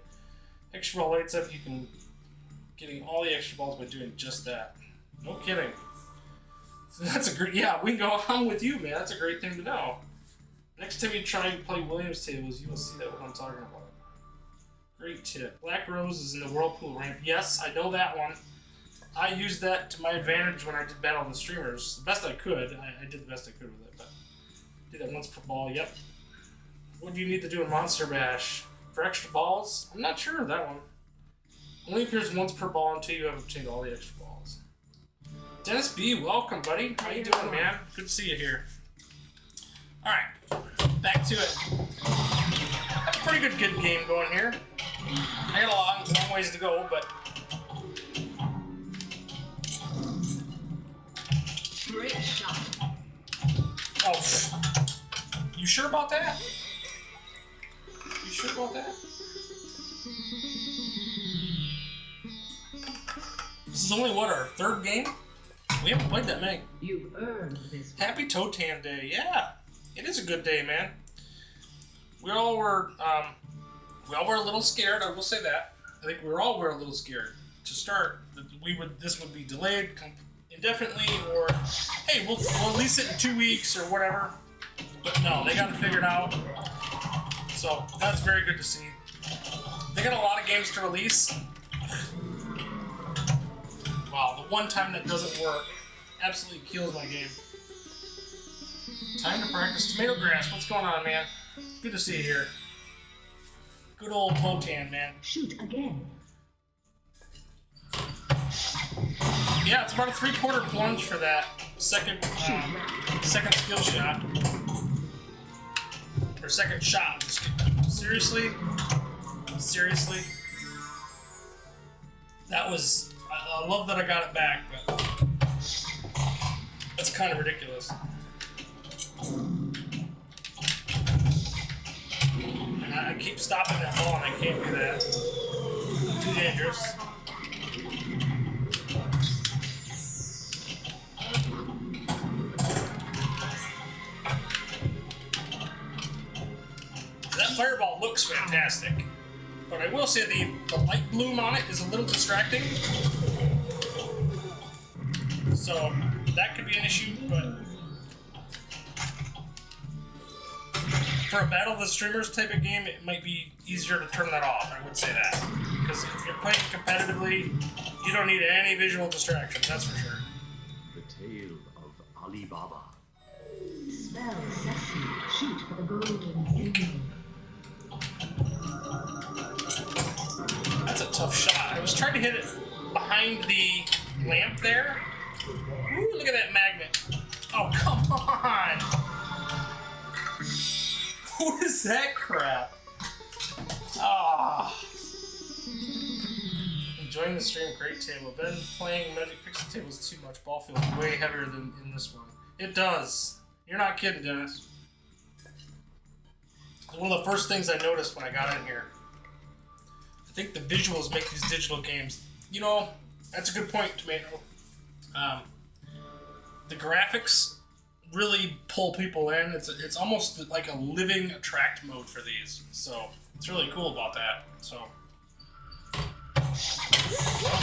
Speaker 1: Extra ball lights up, you can getting all the extra balls by doing just that. No kidding. So that's a great, yeah, we can go, I'm with you, man. That's a great thing to know. Next time you try and play Williams tables, you will see that what I'm talking about. Great tip. Black Rose is in the Whirlpool ramp. Yes, I know that one. I used that to my advantage when I did Battle of the Streamers. The best I could. I did the best I could with it, but do that once per ball. Yep. What do you need to do in Monster Bash? For extra balls? I'm not sure of that one. Only appears once per ball until you have obtained all the extra balls. Dennis B, welcome, buddy. How you doing, man? Good to see you here. Alright, back to it. Have a pretty good game going here. I got a long ways to go, but
Speaker 4: Great shot.
Speaker 1: oh, you sure about that? You sure about that? This is only what, our third game? We haven't played that many.
Speaker 4: You earned this.
Speaker 1: Happy TOTAN Day, yeah. It is a good day, man. We all were a little scared, I will say that. I think we were a little scared to start. That this would be delayed indefinitely, or hey, we'll release it in 2 weeks or whatever. But no, they got it figured out. So that's very good to see. They got a lot of games to release. Wow, the one time that doesn't work absolutely kills my game. Time to practice tomato grass. What's going on, man? Good to see you here. Good old TOTAN, man.
Speaker 4: Shoot again.
Speaker 1: Yeah, it's about a 3/4 plunge for that second skill shot. Or second shot. Seriously? Seriously? That was... I love that I got it back, but... That's kind of ridiculous. And I keep stopping that ball and I can't do that. Too dangerous. That fireball looks fantastic, but I will say the light bloom on it is a little distracting, so that could be an issue, but for a Battle of the Streamers type of game, it might be easier to turn that off, I would say that, because if you're playing competitively, you don't need any visual distractions, that's for sure.
Speaker 2: The tale of Alibaba.
Speaker 4: Spell Sesame. Shoot for the golden ending.
Speaker 1: That's a tough shot. I was trying to hit it behind the lamp there. Ooh, look at that magnet. Oh, come on! What is that crap? Ah. Enjoying the stream, great table. Been playing Magic Pixie tables too much. Ball feels way heavier than in this one. It does. You're not kidding, Dennis. It's one of the first things I noticed when I got in here. I think the visuals make these digital games. You know, that's a good point, Tomato. The graphics really pull people in. It's almost like a living attract mode for these. So it's really cool about that. So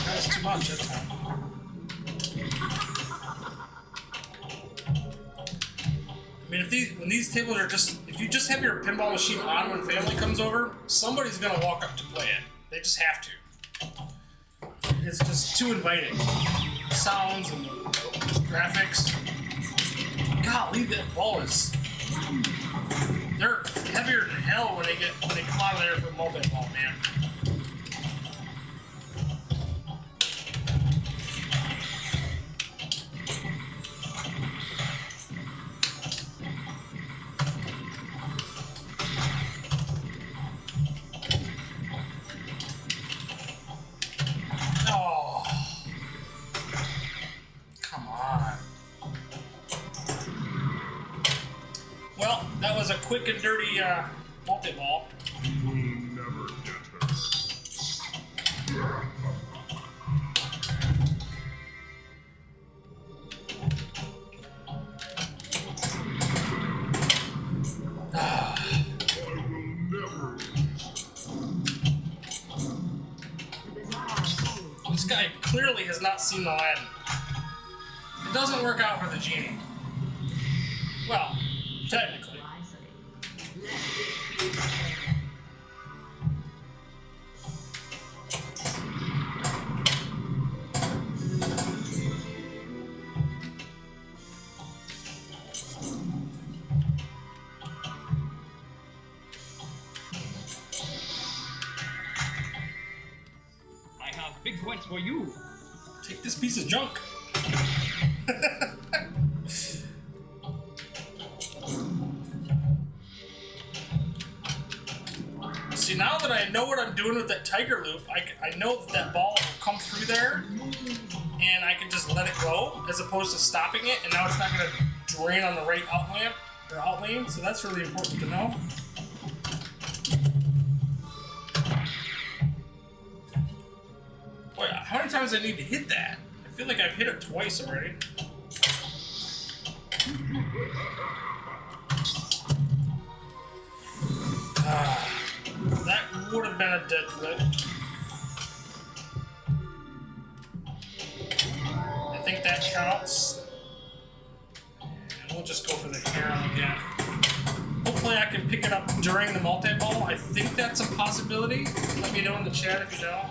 Speaker 1: that's too much this time. I mean, when these tables are if you just have your pinball machine on when family comes over, somebody's gonna walk up to play it. They just have to. It's just too inviting. The sounds and the graphics. Golly, that ball is... They're heavier than hell when they come out of there for multi-ball, man. A quick and dirty multi-ball.
Speaker 5: You will never get her. I will never.
Speaker 1: This guy clearly has not seen Aladdin. It doesn't work out for the genie. Well, technically.
Speaker 3: I have big points for you.
Speaker 1: Take this piece of junk. See, now that I know what I'm doing with that tiger loop, I know that ball will come through there, and I can just let it go, as opposed to stopping it, and now it's not going to drain on the right out lane, so that's really important to know. Boy, how many times do I need to hit that? I feel like I've hit it twice already. That would have been a dead flip. counts. And we'll just go for the harem again. Hopefully I can pick it up during the multi-ball. I think that's a possibility. Let me know in the chat if you know.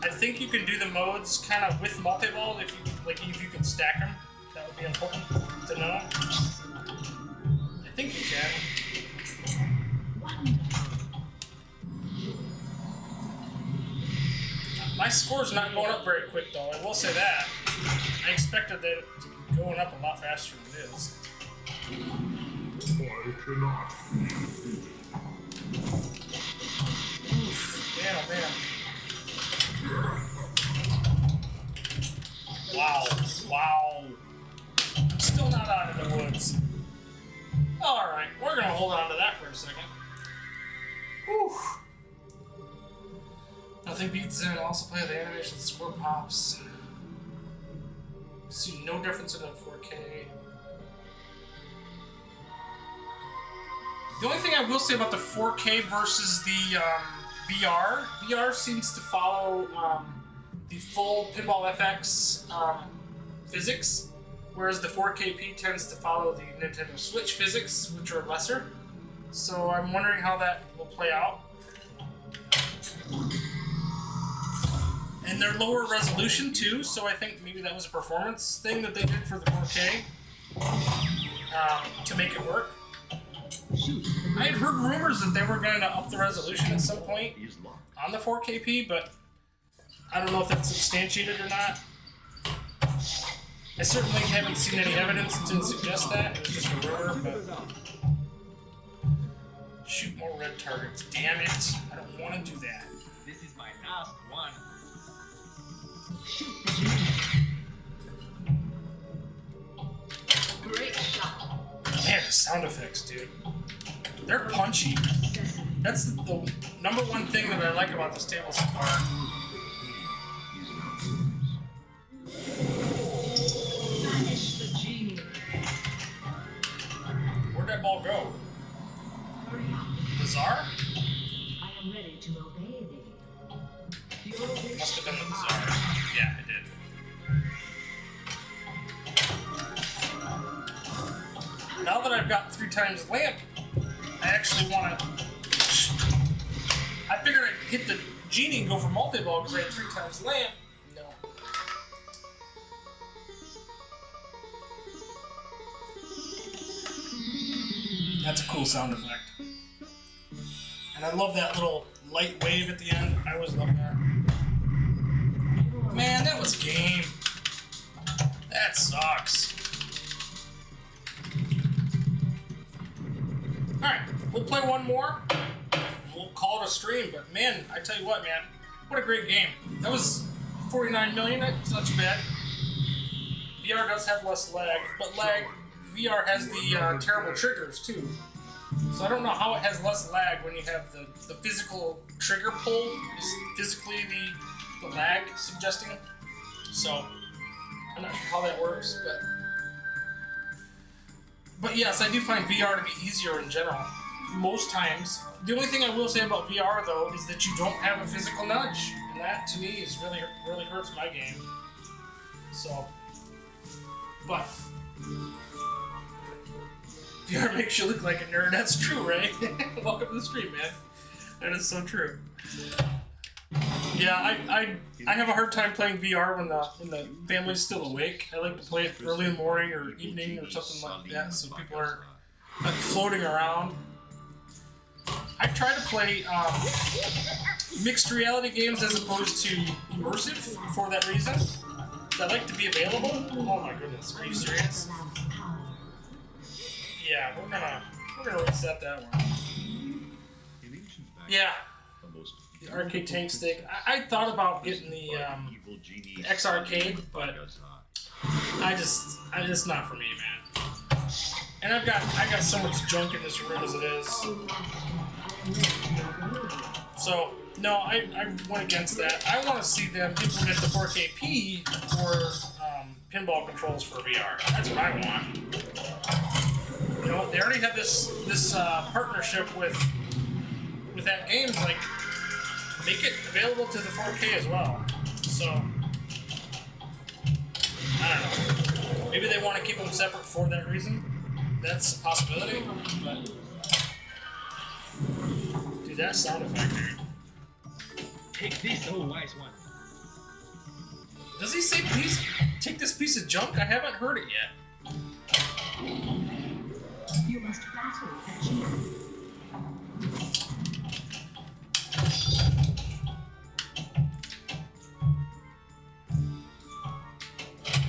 Speaker 1: I think you can do the modes kind of with multi-ball if you can stack them. That would be important to know. I think you can. My score's not going up very quick though, I will say that. I expected that to be going up a lot faster than it is.
Speaker 5: I cannot.
Speaker 1: Oof, man, oh man. Wow, wow. I'm still not out of the woods. Alright, we're gonna hold on to that for a second. Whew. Nothing beats it. Also play the animation score pops. See no difference in the 4K. The only thing I will say about the 4K versus the VR seems to follow the full Pinball FX physics, whereas the 4KP tends to follow the Nintendo Switch physics, which are lesser. So I'm wondering how that will play out. And they're lower resolution too, so I think maybe that was a performance thing that they did for the 4K to make it work. I had heard rumors that they were going to up the resolution at some point on the 4KP, but I don't know if that's substantiated or not. I certainly haven't seen any evidence to suggest that. It was just a rumor, but... Shoot more red targets. Damn it. I don't want to do that.
Speaker 3: This is my last one.
Speaker 4: Shoot the genie. Great shot.
Speaker 1: Man, the sound effects, dude. They're punchy. That's the number one thing that I like about this table so far.
Speaker 4: Banish the genie.
Speaker 1: Where'd that ball go?
Speaker 4: Hurry up.
Speaker 1: Bazaar?
Speaker 4: I am ready to obey thee. Your wish
Speaker 1: Must have been the
Speaker 4: is
Speaker 1: Bazaar.
Speaker 4: mine.
Speaker 1: Yeah, it did. Now that I've got 3 times lamp, I actually want to... I figured I'd hit the genie and go for multi-ball because I had 3 times lamp. No. That's a cool sound effect. And I love that little light wave at the end. I always love that. Man, that was game. That sucks. Alright, we'll play one more. We'll call it a stream, but man, I tell you what, man. What a great game. That was 49 million, that's not too bad. VR does have less lag, but VR has the terrible triggers too. So I don't know how it has less lag when you have the physical trigger pull is physically the lag suggesting. So I'm not sure how that works, but yes, I do find VR to be easier in general. Most times. The only thing I will say about VR though is that you don't have a physical nudge, and that to me is really hurts my game. So, but VR makes you look like a nerd. That's true, right? Welcome to the stream, man. That is so true. Yeah, I have a hard time playing VR when the family's still awake. I like to play it early in the morning or evening or something like that, so people are not floating around. I try to play mixed reality games as opposed to immersive for that reason. I like to be available. Oh my goodness, are you serious? Yeah, we're gonna reset that one. Yeah, the arcade tank stick. I thought about getting the X Arcade, but it's not for me, man. And I got so much junk in this room as it is. So no, I went against that. I want to see them implement the 4KP for pinball controls for VR. That's what I want. You know, they already have this partnership with Atgames, like make it available to the 4K as well. So I don't know. Maybe they want to keep them separate for that reason. That's a possibility. But dude, that sound effect, dude.
Speaker 3: Take this, oh wise one.
Speaker 1: Does he say please take this piece of junk? I haven't heard it yet.
Speaker 4: You must battle Atgames.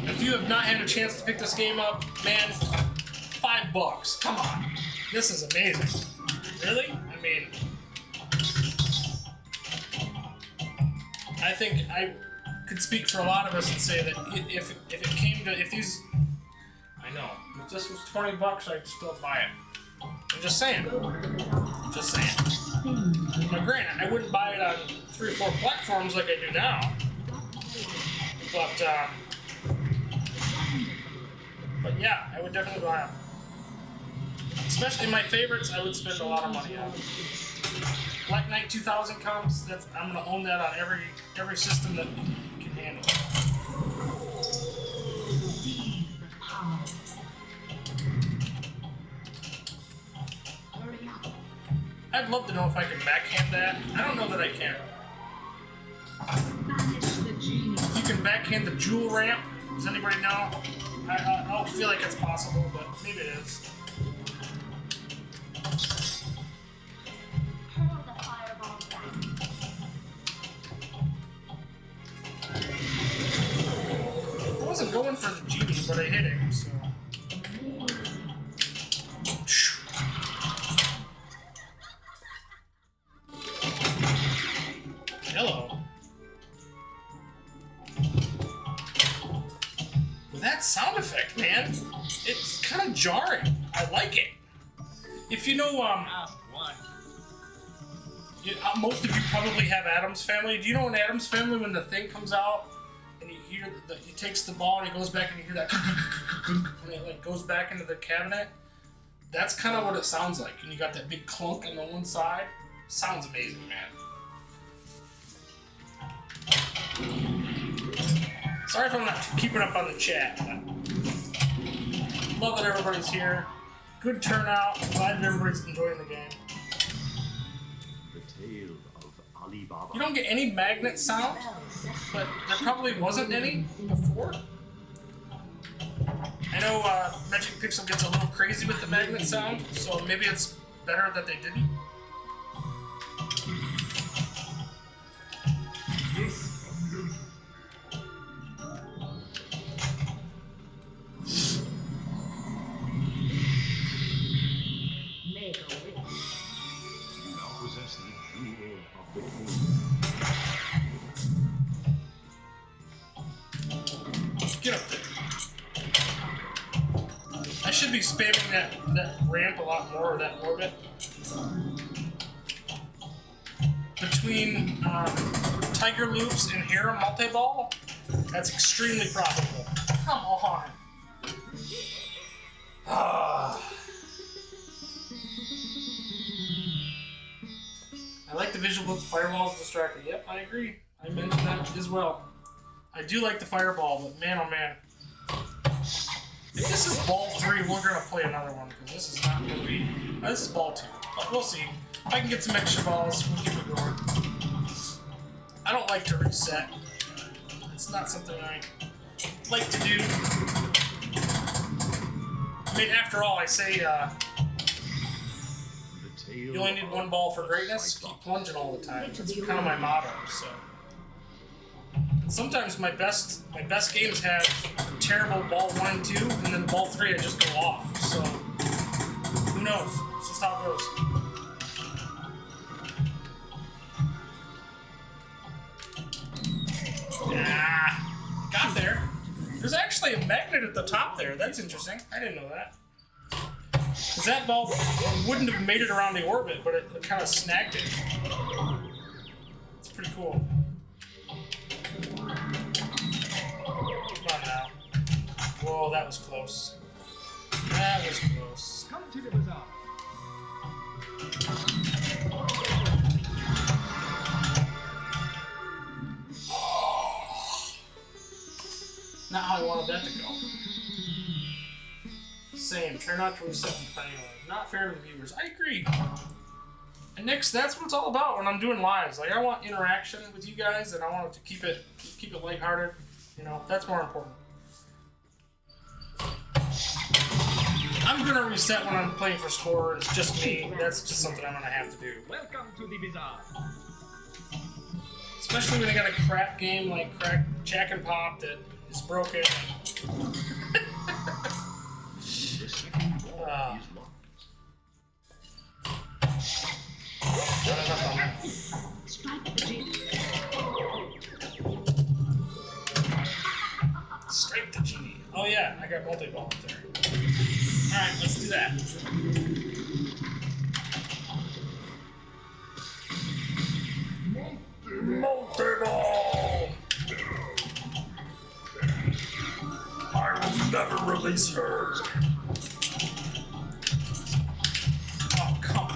Speaker 1: If you have not had a chance to pick this game up, man, $5. Come on. This is amazing. Really? I mean, I think I could speak for a lot of us and say that if it came to, if these, I know, if this was $20, I'd still buy it. I'm just saying. Just saying. Now granted, I wouldn't buy it on 3 or 4 platforms like I do now. But yeah, I would definitely buy them. Especially my favorites, I would spend a lot of money on. Black Knight 2000 comes. I'm gonna own that on every system that can handle it. I'd love to know if I can backhand that. I don't know that I can. If you can backhand the jewel ramp, does anybody know? I don't feel like it's possible, but maybe it is.
Speaker 4: Hurl the fireball back.
Speaker 1: I wasn't going for the genie, but I hit him, so. Hello. Well, that sound effect, man, it's kind of jarring. I like it. If you know,
Speaker 3: Last one.
Speaker 1: most of you probably have Adam's Family. Do you know in Adam's Family when the thing comes out and you hear he takes the ball and he goes back and you hear that and it like goes back into the cabinet? That's kind of what it sounds like. And you got that big clunk on the one side. Sounds amazing, man. Sorry if I'm not keeping up on the chat, but love that everybody's here. Good turnout. Glad that everybody's enjoying the game.
Speaker 2: The tale of Ali Baba.
Speaker 1: You don't get any magnet sound, but there probably wasn't any before. I know Magic Pixel gets a little crazy with the magnet sound, so maybe it's better that they didn't.
Speaker 4: Make a wish.
Speaker 2: You now possess the jewel of the king.
Speaker 1: Get up there. I should be spamming that ramp a lot more, or that orbit. Between Tiger Loops and Harem Multi-Ball, that's extremely profitable. Come on. I like the visual, but the fireball is distracting. Yep, I agree. I mentioned that as well. I do like the fireball, but man, oh man. If this is ball 3, we're gonna play another one, because this is not gonna be... this is ball 2, but we'll see. If I can get some extra balls, we'll keep it going. I don't like to reset. It's not something I like to do. I mean, after all, I say, you only need one ball for greatness. Keep plunging all the time. That's kind of my motto. So sometimes my best games have terrible ball 1 and 2, and then ball 3 I just go off. So who knows? It's just how it goes. Got there. There's actually a magnet at the top there. That's interesting. I didn't know that. Because that ball wouldn't have made it around the orbit, but it kind of snagged it. It's pretty cool. Come on now. Whoa, that was close. That was close.
Speaker 3: Come to the bazaar.
Speaker 1: Not how I wanted that to go. Same. Try not to reset and play. Not fair to the viewers. I agree. And next, that's what it's all about when I'm doing lives. Like, I want interaction with you guys, and I want to keep it lighthearted. You know, that's more important. I'm gonna reset when I'm playing for score. It's just me. That's just something I'm gonna have to do.
Speaker 3: Welcome to the bazaar.
Speaker 1: Especially when I got a crap game like Crack Jack and Pop that is broken.
Speaker 2: The second ball is locked.
Speaker 4: Strike the genie.
Speaker 1: Strike the genie. Oh yeah, I got multi-ball up there. Alright, let's do that. Multi-ball! I will never release her. Oh, come on.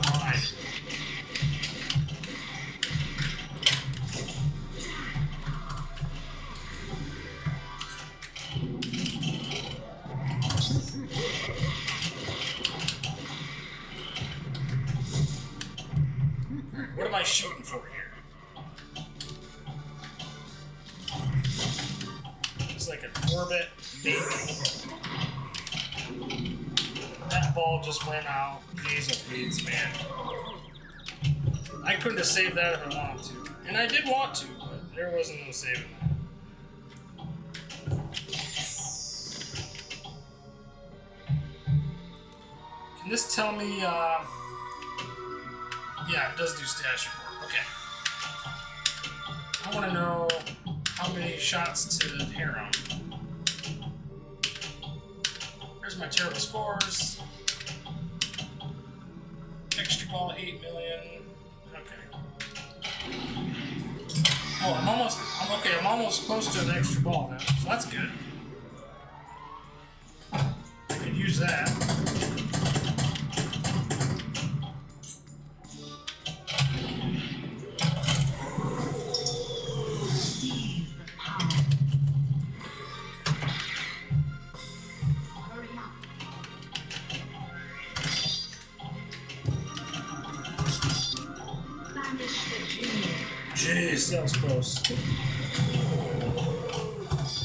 Speaker 1: What am I shooting for here? It's like an orbit big. That ball just went out. Jeez, man. I couldn't have saved that if I wanted to. And I did want to, but there wasn't no saving that. Can this tell me, yeah, it does do status report. Okay. I want to know how many shots to harem. There's my terrible scores. Extra ball 8 million. Okay. Oh, I'm almost close to an extra ball now, so that's good. I could use that. Jeez, that was close.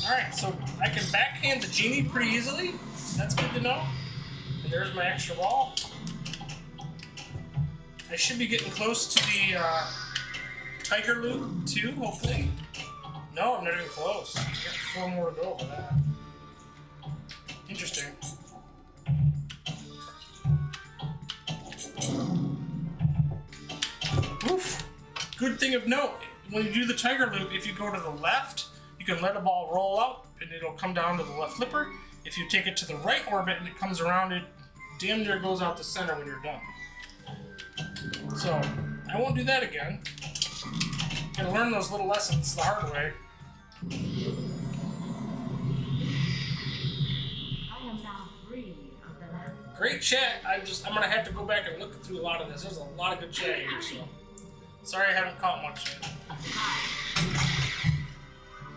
Speaker 1: Alright, so I can backhand the genie pretty easily. That's good to know. And there's my extra ball. I should be getting close to the Tiger Loop too, hopefully. No, I'm not even close. I got 4 more to go for that. Interesting. Oof. Good thing of note, when you do the Tiger Loop, if you go to the left, you can let a ball roll up and it'll come down to the left flipper. If you take it to the right orbit and it comes around, it damn near goes out the center when you're done. So, I won't do that again. Gotta learn those little lessons the hard way.
Speaker 4: I am now free of the land.
Speaker 1: Great chat. I'm gonna have to go back and look through a lot of this. There's a lot of good chat here, so sorry I haven't caught much yet.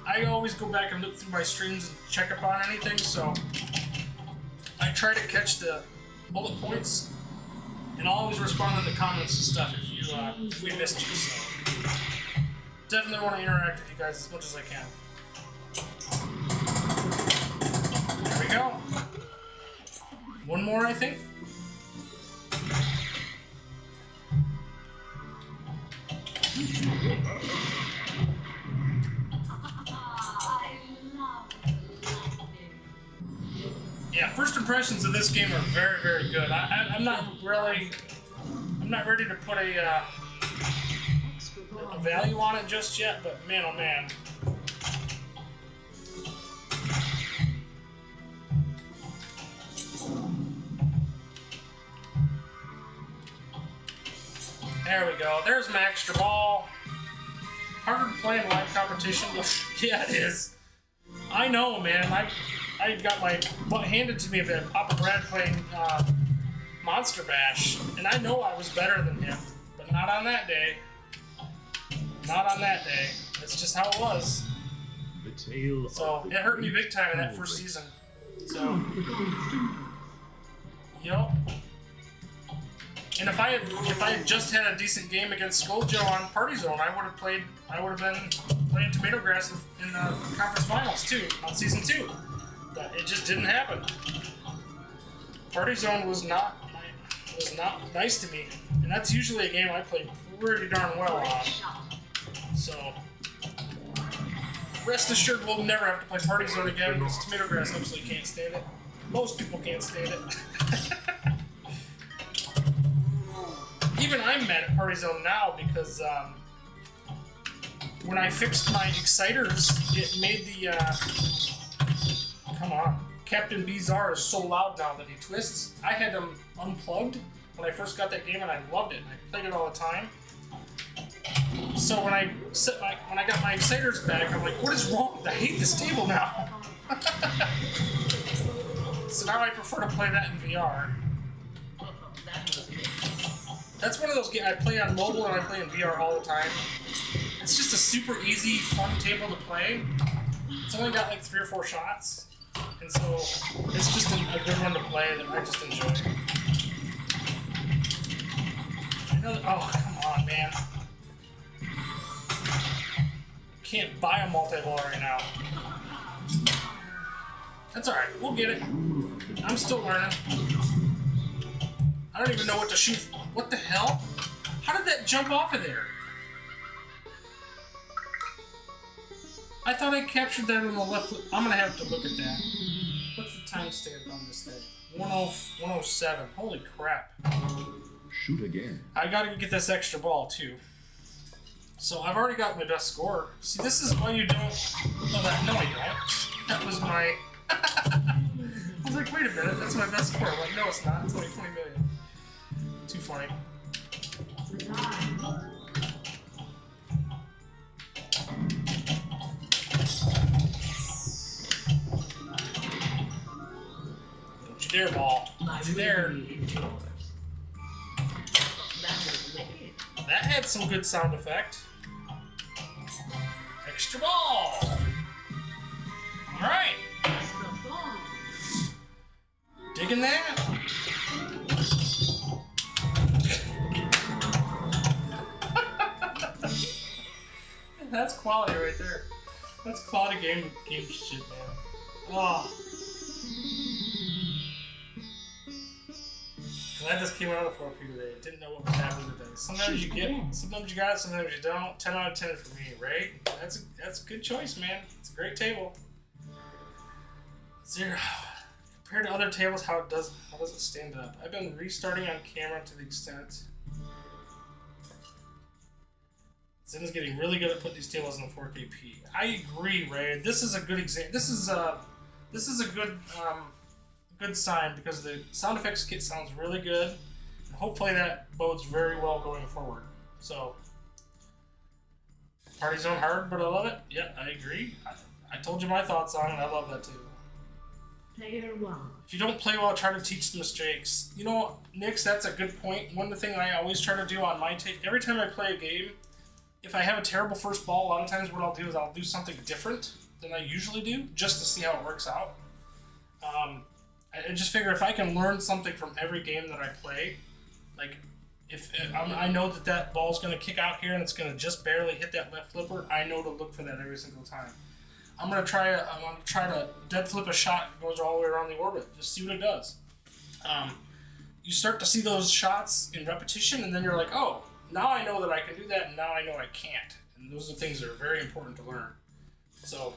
Speaker 1: I always go back and look through my streams and check up on anything, so I try to catch the bullet points, and I'll always respond in the comments and stuff if we missed you. So definitely want to interact with you guys as much as I can. There we go. One more, I think. Yeah, first impressions of this game are very, very good. I'm not ready to put a value on it just yet, but man, oh man. There we go. There's my extra ball. Harder to play in live competition. Yeah, it is. I know, man. I got my butt handed to me a bit. Papa Brad playing Monster Bash, and I know I was better than him, but not on that day. Not on that day. That's just how it was.
Speaker 2: The tale
Speaker 1: So
Speaker 2: of the
Speaker 1: it hurt me
Speaker 2: great
Speaker 1: big time in that
Speaker 2: camel
Speaker 1: first
Speaker 2: race.
Speaker 1: season. So,
Speaker 4: Join the gold standard.
Speaker 1: yep. And if I had just had a decent game against Skulljoe on Party Zone, I would have been playing Tomato Grass in the conference finals too on season 2. But it just didn't happen. Party Zone was not nice to me, and that's usually a game I play pretty darn well on. So rest assured, we'll never have to play Party Zone again because Tomato Grass absolutely can't stand it. Most people can't stand it. Even I'm mad at Party Zone now because when I fixed my exciters, it made the come on. Captain Bizarre is so loud now that he twists. I had him unplugged when I first got that game, and I loved it. And I played it all the time. So when I got my exciters back, I'm like, what is wrong? I hate this table now. So now I prefer to play that in VR. That's one of those games I play on mobile and I play in VR all the time. It's just a super easy, fun table to play. It's only got like 3 or 4 shots. And so it's just a good one to play that I just enjoy. Oh, come on, man. Can't buy a multi-ball right now. That's alright, we'll get it. I'm still learning. I don't even know what to shoot. What the hell? How did that jump off of there? I thought I captured that on the left. I'm gonna have to look at that. What's the timestamp on this thing? 107. Holy crap.
Speaker 2: Shoot again.
Speaker 1: I gotta get this extra ball too. So I've already got my best score. See, this is why you don't. Oh, no, I don't. That was my. I was like, wait a minute, that's my best score. I'm like, no, it's not. It's only 20 million. Too funny. Don't you dare, ball. Don't you dare. That had some good sound effect. Extra ball. All right. Digging that. That's quality right there. That's quality game shit, man. Oh. Glad this came out of the 4P today. Didn't know what was happening today. Sometimes you get it, sometimes you got it, sometimes you don't. 10 out of 10 for me, right? That's a good choice, man. It's a great table. 0. Compared to other tables, how does it stand up? I've been restarting on camera to the extent. Zen is getting really good at putting these tables in the 4KP. I agree, Ray. This is a good example. This is a good sign because the sound effects kit sounds really good, and hopefully that bodes very well going forward. So, Party Zone hard, but I love it. Yeah, I agree. I told you my thoughts on it. I love that too.
Speaker 4: Player 1.
Speaker 1: If you don't play well, try to teach the mistakes. You know, Nix, that's a good point. One of the things I always try to do on my take, every time I play a game, if I have a terrible first ball, a lot of times what I'll do is I'll do something different than I usually do, just to see how it works out. I just figure if I can learn something from every game that I play, like if I know that ball's going to kick out here and it's going to just barely hit that left flipper, I know to look for that every single time. I'm gonna try to dead flip a shot that goes all the way around the orbit. Just see what it does. You start to see those shots in repetition, and then you're like, oh, now I know that I can do that, and now I know I can't. And those are things that are very important to learn. So,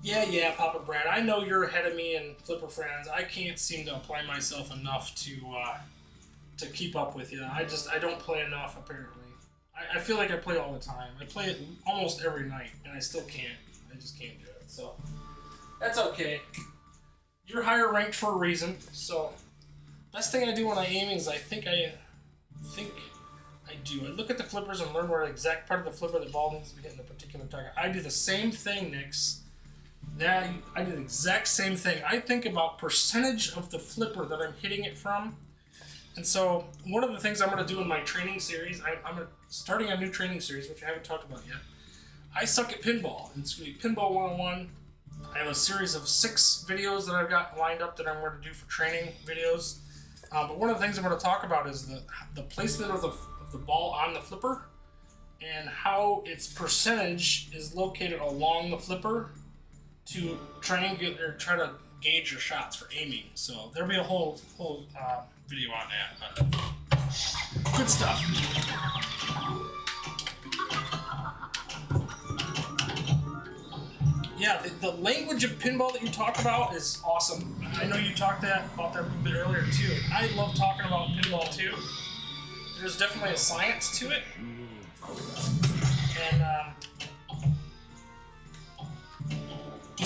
Speaker 1: yeah, Papa Brad, I know you're ahead of me and Flipper Friends. I can't seem to apply myself enough to keep up with you. I don't play enough, apparently. I feel like I play all the time. I play it almost every night, and I still can't. I just can't do it. So, that's okay. You're higher ranked for a reason. So, best thing I do when I'm aiming is I think I do. I look at the flippers and learn where the exact part of the flipper the ball needs to be hitting the particular target. I do the same thing, Nix. I do the exact same thing. I think about percentage of the flipper that I'm hitting it from. And so, one of the things I'm going to do in my training series, I'm starting a new training series, which I haven't talked about yet. I suck at pinball. It's going to be Pinball 101. I have a series of 6 videos that I've got lined up that I'm going to do for training videos. But one of the things I'm going to talk about is the placement of the ball on the flipper and how its percentage is located along the flipper to try to gauge your shots for aiming. So there'll be a whole video on that. But good stuff. Yeah, the language of pinball that you talk about is awesome. I know you talked about that a little bit earlier too. I love talking about pinball too. There's definitely a science to it. And,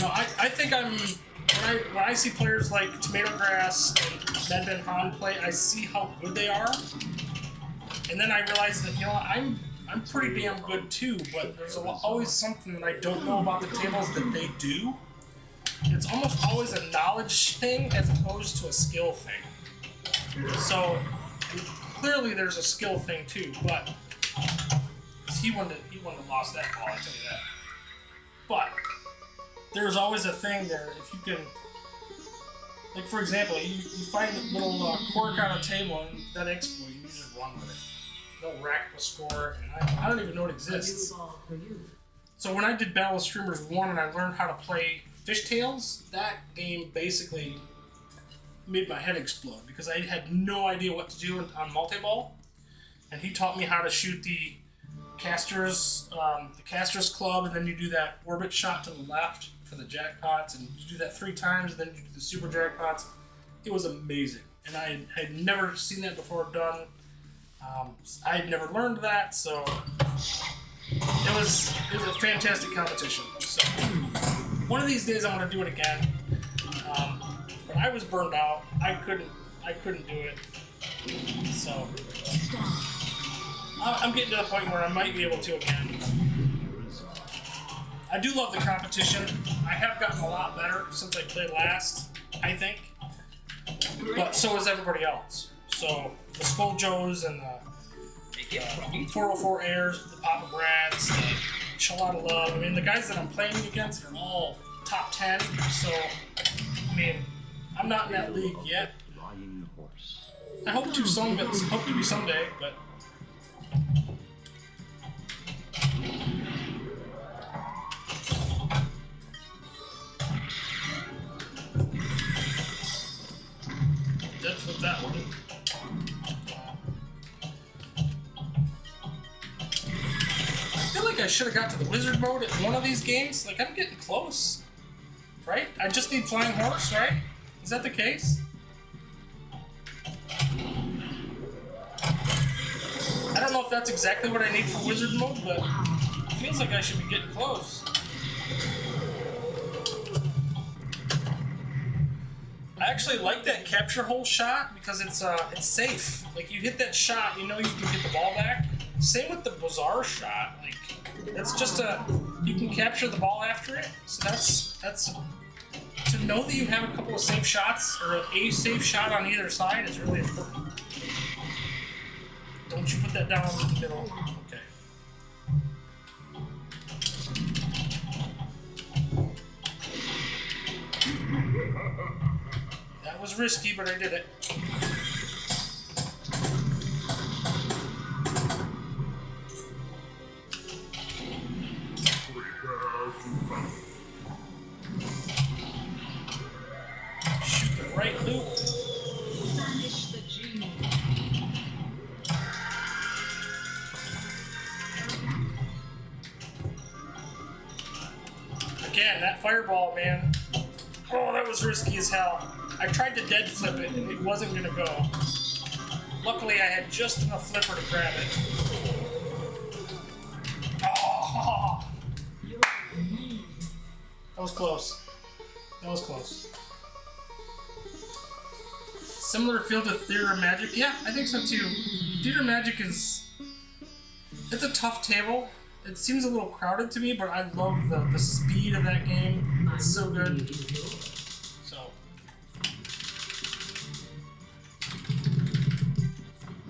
Speaker 1: I think when I see players like Tomato Grass and Medben Han play, I see how good they are. And then I realize that, I'm pretty damn good too, but there's always something that I don't know about the tables that they do. It's almost always a knowledge thing as opposed to a skill thing. So clearly there's a skill thing too, but he wouldn't have lost that ball, I tell you that. But there's always a thing there if you can, like for example, you find a little cork on a table and that exploit, you just run with it. They'll rack the score, and I don't even know it exists. So when I did Battle of Streamers 1 and I learned how to play Fishtails, that game basically made my head explode because I had no idea what to do on multi-ball. And he taught me how to shoot the caster's club, and then you do that orbit shot to the left for the jackpots, and you do that 3 times, and then you do the super jackpots. It was amazing, and I had never seen that before done. I had never learned that, so it was a fantastic competition. So one of these days I'm going to do it again. But I was burned out. I couldn't do it. So I'm getting to the point where I might be able to again. I do love the competition. I have gotten a lot better since I played last, I think. But so has everybody else. So the Skull Joes and the 404 Airs, the Papa Brads, the Chalada Love. I mean, the guys that I'm playing against are all top 10. So, I mean, I'm not in that league yet. I hope to be someday, but. Dead flip that one. I feel like I should have got to the wizard mode at one of these games. Like, I'm getting close. Right? I just need Flying Horse, right? Is that the case? I don't know if that's exactly what I need for wizard mode, but it feels like I should be getting close. I actually like that capture hole shot because it's safe. Like, you hit that shot, you know you can get the ball back. Same with the Bazaar shot. Like, that's just you can capture the ball after it. So that's to know that you have a couple of safe shots or a safe shot on either side is really important. Don't you put that down in the middle. Okay. That was risky, but I did it. Shoot the right loop.
Speaker 4: Banish the genie.
Speaker 1: Again, that fireball, man. Oh, that was risky as hell. I tried to dead flip it, and it wasn't gonna go. Luckily, I had just enough flipper to grab it. Oh! That was close. That was close. Similar feel to Theater of Magic? Yeah, I think so too. Theater of Magic it's a tough table. It seems a little crowded to me, but I love the speed of that game. It's so good. So.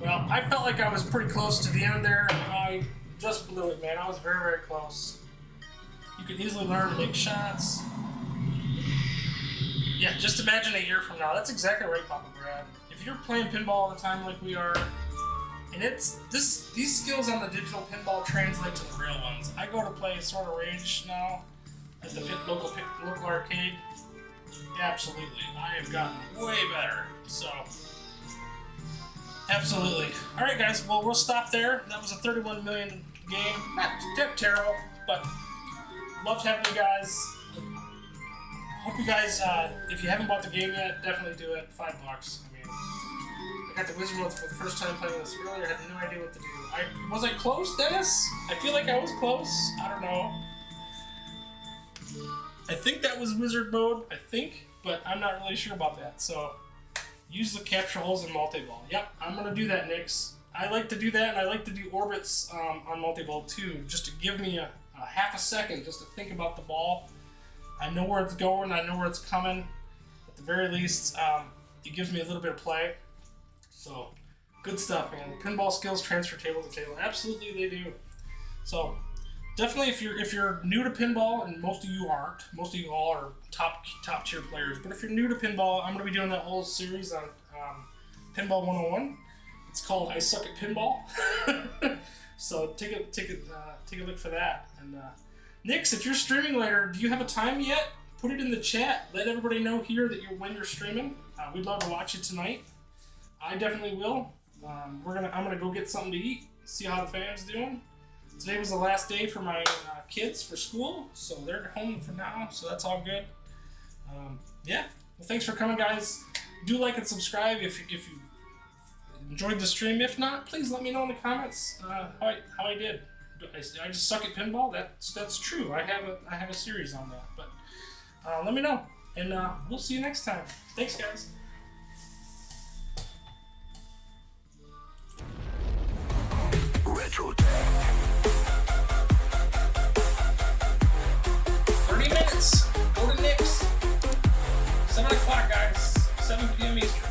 Speaker 1: Well, I felt like I was pretty close to the end there. I just blew it, man. I was very, very close. You can easily learn to make shots. Yeah, just imagine a year from now. That's exactly right, Papa Brad. If you're playing pinball all the time like we are, and these skills on the digital pinball translate to the real ones. I go to play Sword of Rage now at the local arcade. Absolutely, I have gotten way better. So, absolutely. All right, guys. Well, we'll stop there. That was a 31 million game. Not terrible, but loved having you guys. Hope you guys, if you haven't bought the game yet, definitely do it. $5. I mean, I got the Wizard Mode for the first time playing this earlier. I had no idea what to do. Was I close, Dennis? I feel like I was close. I don't know. I think that was Wizard Mode. I think, but I'm not really sure about that. So, use the capture holes in multi-ball. Yep, I'm gonna do that, Nix. I like to do that, and I like to do orbits on multi-ball too, just to give me a half a second just to think about the ball. I know where it's going. I know where it's coming. At the very least, it gives me a little bit of play. So, good stuff, man. Pinball skills transfer table to table. Absolutely, they do. So, definitely, if you're new to pinball, and most of you aren't, most of you all are top tier players. But if you're new to pinball, I'm going to be doing that whole series on Pinball 101. It's called I Suck at Pinball. So take a look for that. And Nix, if you're streaming later, do you have a time yet? Put it in the chat. Let everybody know here that when you're streaming. We'd love to watch you tonight. I definitely will. I'm gonna go get something to eat. See how the family's doing. Today was the last day for my kids for school, so they're home for now. So that's all good. Yeah. Well, thanks for coming, guys. Do like and subscribe if you enjoyed the stream. If not, please let me know in the comments how I did. I just suck at pinball. That's true. I have a series on that. But let me know, and we'll see you next time. Thanks, guys.
Speaker 6: Retro
Speaker 1: 30 minutes. Go to Nick's. 7 o'clock, guys. 7 p.m. Eastern.